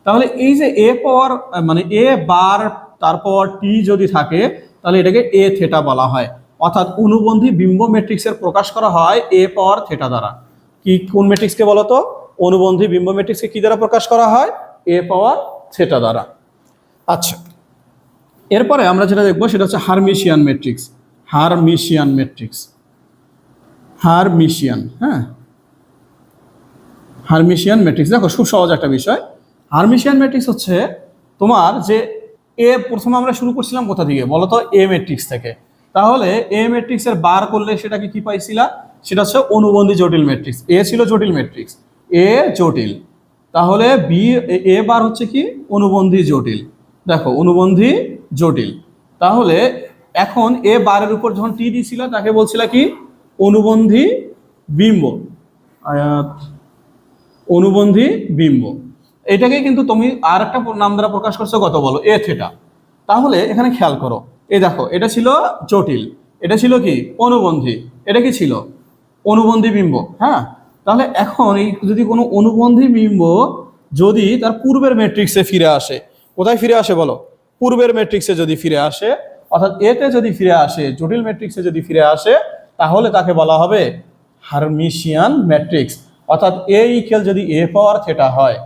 তাহলে এই যে এ পাওয়ার মানে এ বার তারপর টি যদি থাকে তাহলে এটাকে এ থেটা বলা হয়। অর্থাৎ অনুবন্ধী বিম্ব ম্যাট্রিক্সের প্রকাশ করা হয় এ পাওয়ার থেটা দ্বারা। কি কোন ম্যাট্রিক্সকে বলতো? অনুবন্ধী বিম্ব ম্যাট্রিক্সকে কি দ্বারা প্রকাশ করা হয়? এ পাওয়ার থেটা দ্বারা। আচ্ছা, এরপরে আমরা যেটা দেখবো সেটা হচ্ছে Hermitian matrix. Hermitian matrix. Hermitian, হ্যাঁ, হারমিশিয়ান ম্যাট্রিক্স। দেখো খুব সহজ একটা বিষয়। হারমিশিয়ান ম্যাট্রিক্স হচ্ছে তোমার যে এ, প্রথমে আমরা শুরু করছিলাম কোথা থেকে বলতো? এ ম্যাট্রিক্স থেকে। তাহলে এ ম্যাট্রিক্সের বার করলে সেটাকে কি পাইছিলা? সেটা হচ্ছে অনুবন্ধী জটিল ম্যাট্রিক্স। এ ছিল জটিল ম্যাট্রিক্স, এ জটিল। তাহলে বি এ বার হচ্ছে কি? অনুবন্ধী জটিল। দেখো অনুবন্ধী জটিল। তাহলে এখন এ বারের উপর যখন টি দিছিল তাকে বলছিল কি? অনুবন্ধী বিম্ব। অনুবন্ধী বিম্ব। এটাকে কিন্তু তুমি আর একটা নাম দ্বারা প্রকাশ করছো, কত বলো? এ থেটা। তাহলে এখানে খেয়াল করো, এই দেখো এটা ছিল জটিল, এটা ছিল কি অনুবন্ধী, এটা কি ছিল অনুবন্ধী বিম্ব। হ্যাঁ, তাহলে এখন এই যদি কোনো অনুবন্ধী বিম্ব যদি তার পূর্বের ম্যাট্রিক্সে ফিরে আসে, কোথায় ফিরে আসে বলো, পূর্বের ম্যাট্রিক্সে যদি ফিরে আসে, অর্থাৎ এতে যদি ফিরে আসে, জটিল ম্যাট্রিক্সে যদি ফিরে আসে, তাহলে তাকে বলা হবে হার্মিশিয়ান ম্যাট্রিক্স। অর্থাৎ এ ইকুয়াল যদি এ পাওয়ার থিটা হয়,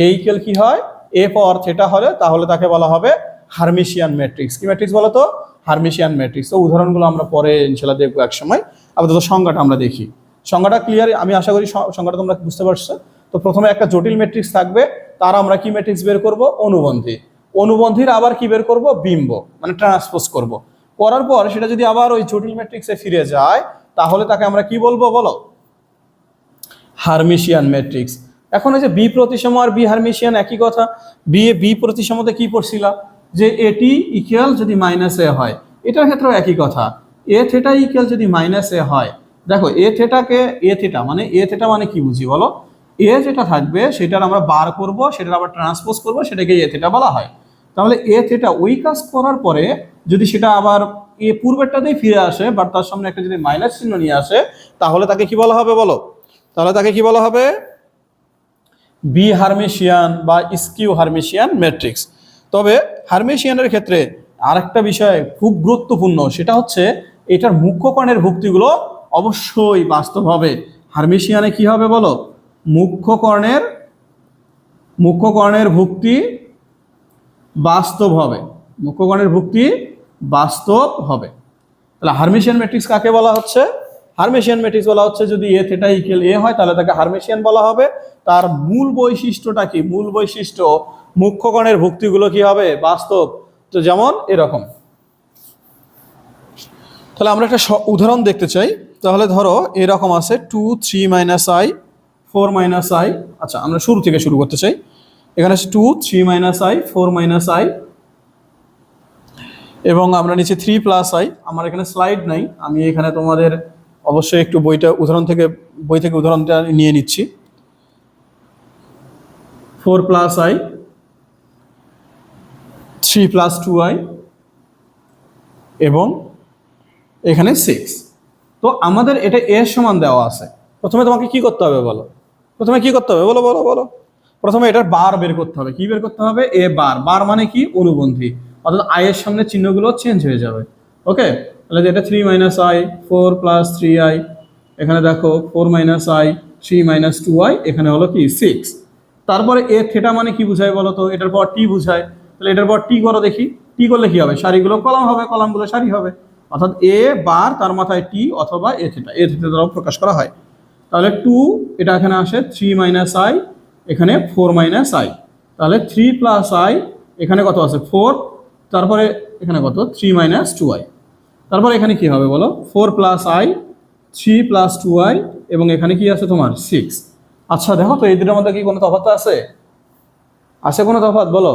এ ইকুয়াল কি হয় এ পাওয়ার থিটা হলে, তাহলে তাকে বলা হবে হার্মিশিয়ান ম্যাট্রিক্স। কি ম্যাট্রিক্স বলো তো, হার্মিশিয়ান ম্যাট্রিক্স। তো উদাহরণগুলো আমরা পরে ইনশাআল্লাহ দেখবো এক সময়। আপাতত সংজ্ঞাটা আমরা দেখি। সংজ্ঞাটা ক্লিয়ার, আমি আশা করি সংজ্ঞাটা তোমরা বুঝতে পারছো। তো প্রথমে একটা জটিল ম্যাট্রিক্স থাকবে, তার আমরা কি ম্যাট্রিক্স বের করব, অনুবন্ধী। অনুবন্ধীর আবার কি বের করব, বিম্ব, মানে ট্রান্সপোজ করব। করার পর সেটা যদি আবার ওই জটিল ম্যাট্রিক্সে ফিরে যায়, তাহলে তাকে আমরা কি বলবো বলো, হার্মিশিয়ান ম্যাট্রিক্স। এখন এই যে বি প্রতিসম আর বি হার্মিশিয়ান একই কথা। বি প্রতিসমতে কি পড়ছিলা, যে এটি ইকুয়াল যদি মাইনাস এ হয়, এটার ক্ষেত্রেও একই কথা। এ থিটা ইকুয়াল যদি মাইনাস এ হয়, দেখো এ থিটাকে, এ থিটা মানে কি বুঝি বলো, এ যেটা থাকবে সেটার আমরা বার করব, সেটার আবার ট্রান্সপোজ করব, সেটাকে এ থিটা বলা হয়। তাহলে এ থিটা ওই কাজ করার পরে যদি সেটা আবার এ পূর্বেরটাতেই ফিরে আসে, বাট তার সামনে একটা যদি মাইনাস চিহ্ন নিয়ে আসে, তাহলে তাকে কি বলা হবে বলো, তাহলে তাকে কি বলা হবে, বি হার্মিশিয়ান বা স্কিউ হার্মিশিয়ান ম্যাট্রিক্স। তবে হার্মিশিয়ানের ক্ষেত্রে আরেকটা বিষয় খুব গুরুত্বপূর্ণ, সেটা হচ্ছে এটার মুখ্য কর্ণের ভুক্তিগুলো অবশ্যই বাস্তব হবে। হার্মিশিয়ানে কি হবে বলো, মুখ্য কর্ণের ভুক্তি বাস্তব হবে, মুখ্য কর্ণের ভুক্তি বাস্তব হবে। তাহলে হার্মিশিয়ান ম্যাট্রিক্স কাকে বলা হচ্ছে, হার্মিশিয়ান ম্যাট্রিক্স বলা হচ্ছে যদি এ থিটা ইকুয়াল এ হয়, তাহলে তাকে হার্মিশিয়ান বলা হবে। তার মূল বৈশিষ্ট্যটা কি, মূল বৈশিষ্ট্য মুখ্য কর্ণের ভুক্তিগুলো কি হবে, বাস্তব। তো যেমন এরকম। তাহলে আমরা একটা উদাহরণ দেখতে চাই। তাহলে ধরো এরকম আছে 2 3 মাইনাস আই 4 মাইনাস আই। আচ্ছা, আমরা শুরু থেকে শুরু করতে চাই। এখানে আছে 2 3 মাইনাস আই 4 মাইনাস আই, এবং আমরা নিচে 3 প্লাস আই। আমার এখানে স্লাইড নাই, আমি এখানে তোমাদের অবশ্যই একটু বই থেকে উদাহরণটা নিয়ে নিচ্ছি। 4 প্লাস আই 3 প্লাস 2i এবং এখানে 6। তো আমাদের এটা এর সমান দেওয়া আছে। প্রথমে তোমাকে কি করতে হবে বলো, প্রথমে কি করতে হবে বলো বলো বলো, প্রথমে এটার বার বের করতে হবে। কি বের করতে হবে, এ বার। বার মানে কি, অনুবন্ধী, অর্থাৎ আই এর সামনে চিহ্নগুলো চেঞ্জ হয়ে যাবে। ওকে, তাহলে এটা 3 মাইনাস আই 4 প্লাস 3i, এখানে দেখো 4 মাইনাস আই 3 মাইনাস 2i, এখানে হলো কি 6। তারপরে এ থিটা মানে কি বুঝায় বলো তো, এটার পর টি বুঝায়। তাহলে এটার পর টি করো দেখি, টি করলে কি হবে, সারিগুলো কলাম হবে, কলামগুলো সারি হবে। অর্থাৎ এ বার তার মাথায় টি অথবা এ থিটা দ্বারাও প্রকাশ করা হয়। তাহলে 2, এটা এখানে আসে 3 মাইনাস আই, এখানে 4 মাইনাস আই। তাহলে 3 প্লাস আই, এখানে কত আছে 4, তারপরে এখানে কত 3 মাইনাস 2i। তারপরে এখানে কি হবে বলো, 4 প্লাস আই 3 প্লাস 2i, এবং এখানে কি আছে তোমার 6। আচ্ছা দেখো তো এই দুটোর মধ্যে কি কোনো তফাৎ আছে, আছে কোনো তফাৎ বলো,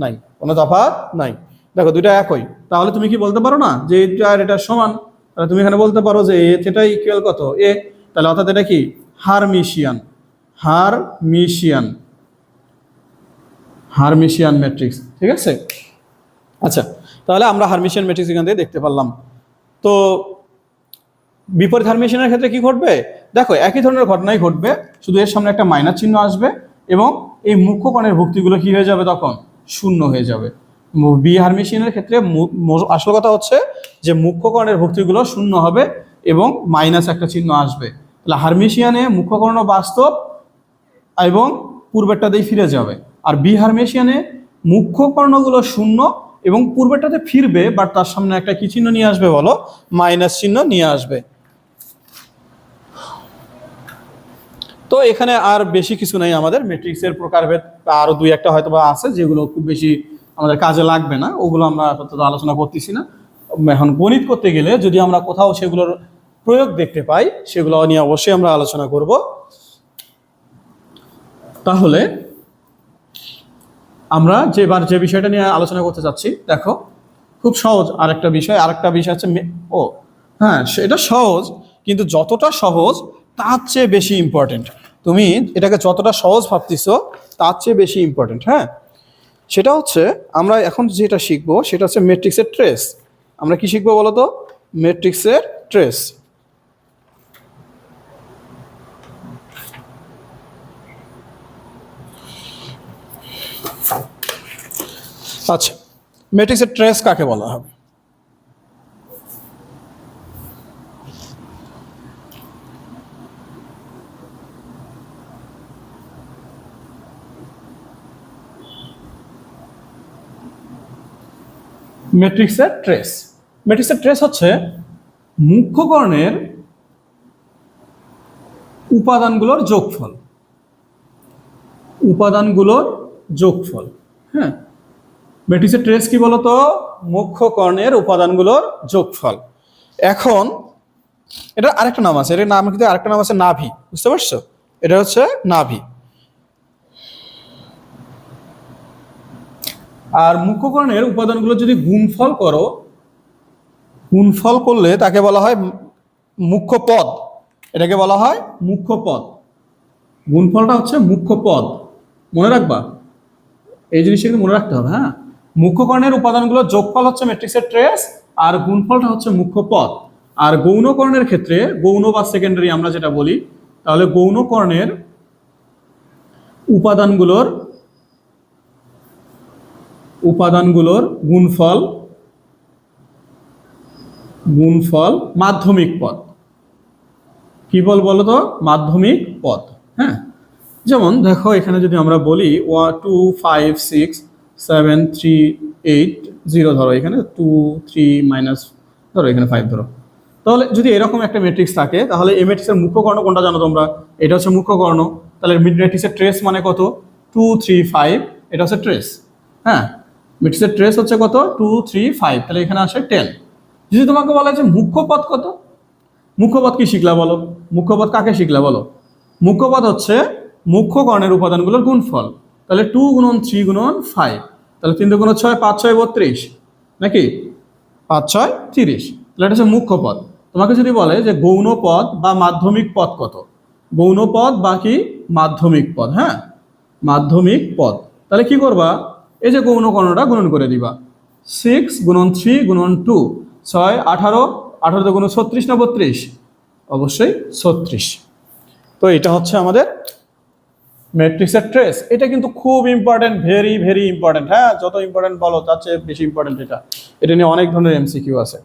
নাই, কোনো তফাৎ নাই। দেখো দুইটা একই। তাহলে তুমি কি বলতে পারো না যে এটা আর এটা সমান, তাহলে তুমি এখানে বলতে পারো যে এ থিটা ইকুয়াল কত এ। তাহলে অর্থাৎ এটা কি হার্মিশিয়ান, হার্মিশিয়ান ম্যাট্রিক্স। ঠিক আছে, আচ্ছা তাহলে আমরা হার্মিশিয়ান ম্যাট্রিক্স এখান থেকে দেখতে পারলাম। তো বিপরীত হার্মিশিয়ানের ক্ষেত্রে কি ঘটবে, দেখো একই ধরনের ঘটনাই ঘটবে, শুধু এর সামনে একটা মাইনাস চিহ্ন আসবে এবং এই মুখ্য কণের ভুক্তিগুলো কি হয়ে যাবে, তখন শূন্য হয়ে যাবে। বি হার্মিশিয়ানের ক্ষেত্রে আসল কথা হচ্ছে যে মুখ্য কর্ণের ভুক্তিগুলো শূন্য হবে এবং মাইনাস একটা চিহ্ন আসবে। তাহলে হার্মিশিয়ানে মুখ্য কর্ণ বাস্তব এবং পূর্বেরটাতেই ফিরে যাবে, আর বি হার্মিশিয়ানে মুখ্য কর্ণগুলো শূন্য এবং পূর্বেরটাতে ফিরবে, বাট তার সামনে একটা কি চিহ্ন নিয়ে আসবে বলো, মাইনাস চিহ্ন নিয়ে আসবে। তো এখানে আর বেশি কিছু নাই, আমাদের ম্যাট্রিক্সের প্রকারভেদ আরো দুই একটা হয়তো বা আছে যেগুলো খুব বেশি আমাদের কাজে লাগবে না, ওগুলো আমরা আপাতত আলোচনা করতেছি না। এখন গণিত করতে গেলে যদি আমরা কোথাও সেগুলোর প্রয়োগ দেখতে পাই, সেগুলো নিয়ে অবশ্যই আমরা আলোচনা করব। তাহলে আমরা যে বিষয়টা নিয়ে আলোচনা করতে চাচ্ছি, দেখো খুব সহজ আরেকটা বিষয় হচ্ছে হ্যাঁ সেটা সহজ, কিন্তু যতটা সহজ তার চেয়ে বেশি ইম্পর্টেন্ট। তুমি এটাকে যতটা সহজ ভাবতেছো তার চেয়ে বেশি ইম্পর্টেন্ট। হ্যাঁ, সেটা হচ্ছে আমরা এখন যেটা শিখবো সেটা হচ্ছে ম্যাট্রিক্সের ট্রেস। আমরা কি শিখবো বলো তো? ম্যাট্রিক্সের ট্রেস। আচ্ছা, ম্যাট্রিক্সের ট্রেস কাকে বলা হবে? ম্যাট্রিক্সের ট্রেস, ম্যাট্রিক্সের ট্রেস হচ্ছে মুখ্য কর্ণের উপাদানগুলোর যোগফল, উপাদানগুলোর যোগফল। হ্যাঁ, ম্যাট্রিক্সের ট্রেস কি বলতো? মুখ্য কর্ণের উপাদানগুলোর যোগফল। এখন এটা আরেকটা নাম আছে, এর নাম কিন্তু আরেকটা নাম আছে নাভি, বুঝতে পারছো? এটা হচ্ছে নাভি। আর মুখ্য কর্ণের উপাদানগুলো যদি গুণফল করো, গুণফল করলে তাকে বলা হয় মুখ্য পদ, এটাকে বলা হয় মুখ্য পদ। গুণফলটা হচ্ছে মুখ্য পদ, মনে রাখবা, এই জিনিসটা কিন্তু মনে রাখতে হবে। হ্যাঁ, মুখ্য কর্ণের উপাদানগুলো যোগফল হচ্ছে ম্যাট্রিক্সের ট্রেস, আর গুণফলটা হচ্ছে মুখ্য পদ। আর গৌণ কর্ণের ক্ষেত্রে, গৌণ বা সেকেন্ডারি আমরা যেটা বলি, তাহলে গৌণ কর্ণের উপাদানগুলোর গুণফল, গুণফল মাধ্যমিক পদ। কি বলো তো? মাধ্যমিক পদ। হ্যাঁ, যেমন দেখো এখানে যদি আমরা বলি 1 2 5 6 7 3 8 0, ধরো এখানে 2 3 মাইনাস, ধরো এখানে 5 ধরো, তাহলে যদি এরকম একটা ম্যাট্রিক্স থাকে, তাহলে এই ম্যাট্রিক্সের মুখ্য কর্ণ কোনটা জানো তোমরা? এটা হচ্ছে মুখ্য কর্ণ। তাহলে ম্যাট্রিক্সের ট্রেস মানে কত? 2 3 5, এটা হচ্ছে ট্রেস। হ্যাঁ, ম্যাট্রিক্সের ট্রেস হচ্ছে কত? 2 3 5, তাহলে এখানে আসে 10। যদি তোমাকে বলা যে মুখ্য পদ কত, মুখ্য পদ কি শিখলা বলো? মুখ্য পদ কাকে শিখলা বলো? মুখ্য পদ হচ্ছে মুখ্য কর্ণের উপাদানগুলোর গুণফল। তাহলে 2 গুণন 3 গুণন 5, তাহলে 3 গুণ 6 5 6 32, নাকি 5 6 30, তাহলে এটা হচ্ছে মুখ্য পদ। তোমাকে যদি বলে যে গৌণ পদ বা মাধ্যমিক পদ কত, গৌণ পদ বা কি মাধ্যমিক পদ, হ্যাঁ মাধ্যমিক পদ, তাহলে কি করবা? এই যে গৌণ কর্ণটা গুণন করে দিবা। 6 গুণন 3 গুণন 2 6 18, 18 গুণ 36 না 32? অবশ্যই 36। তো এটা হচ্ছে আমাদের ম্যাট্রিক্সের ট্রেস। এটা কিন্তু খুব ইম্পর্টেন্ট, ভেরি ভেরি ইম্পর্টেন্ট। হ্যাঁ, যত ইম্পর্টেন্ট বলো তার চেয়ে বেশি ইম্পর্টেন্ট এটা। এটা নিয়ে অনেক ধরনের এমসিকিউ আছে।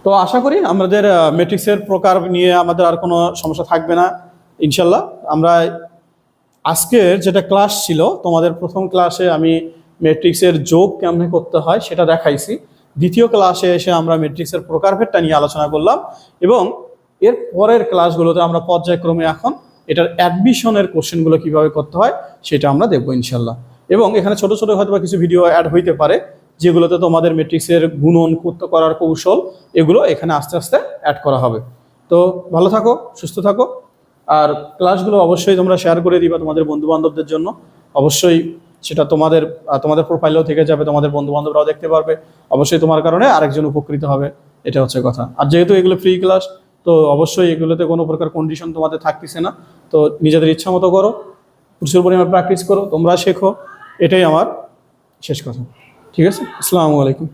তো আশা করি আমাদের ম্যাট্রিক্সের প্রকার নিয়ে আমাদের আর কোনো সমস্যা থাকবে না ইনশাল্লাহ। আমরা আজকের যেটা ক্লাস ছিল, তোমাদের প্রথম ক্লাসে আমি ম্যাট্রিক্সের যোগ কেমনে করতে হয় সেটা দেখাইছি। দ্বিতীয় ক্লাসে এসে আমরা ম্যাট্রিক্সের প্রকারভেদটা নিয়ে আলোচনা করলাম, এবং এর পরের ক্লাসগুলোতে আমরা পর্যায়ক্রমে এখন এটার অ্যাডমিশনের কোশ্চেনগুলো কিভাবে করতে হয় সেটা আমরা দেখবো ইনশাল্লাহ। এবং এখানে ছোট ছোট হয়তো বা কিছু ভিডিও অ্যাড হইতে পারে, যেগুলোতে তোমাদের ম্যাট্রিক্সের গুণন করার কৌশল এগুলো এখানে আস্তে আস্তে অ্যাড করা হবে। তো ভালো থাকো, সুস্থ থাকো, আর ক্লাসগুলো অবশ্যই তোমরা শেয়ার করে দিবা তোমাদের বন্ধু বান্ধবদের জন্য। অবশ্যই সেটা তোমাদের প্রোফাইলেও থেকে যাবে, তোমাদের বন্ধু বান্ধবরাও দেখতে পারবে। অবশ্যই তোমার কারণে আরেকজন উপকৃত হবে, এটা হচ্ছে কথা। আর যেহেতু এগুলো ফ্রি ক্লাস, তো অবশ্যই এগুলোতে কোনো প্রকার কন্ডিশন তোমাদের থাকতেছে না। তো নিজেদের ইচ্ছা মতো করো, প্রচুর পরিমাণে প্র্যাকটিস করো, তোমরা শেখো, এটাই আমার শেষ কথা। ঠিক আছে, আসসালামু আলাইকুম।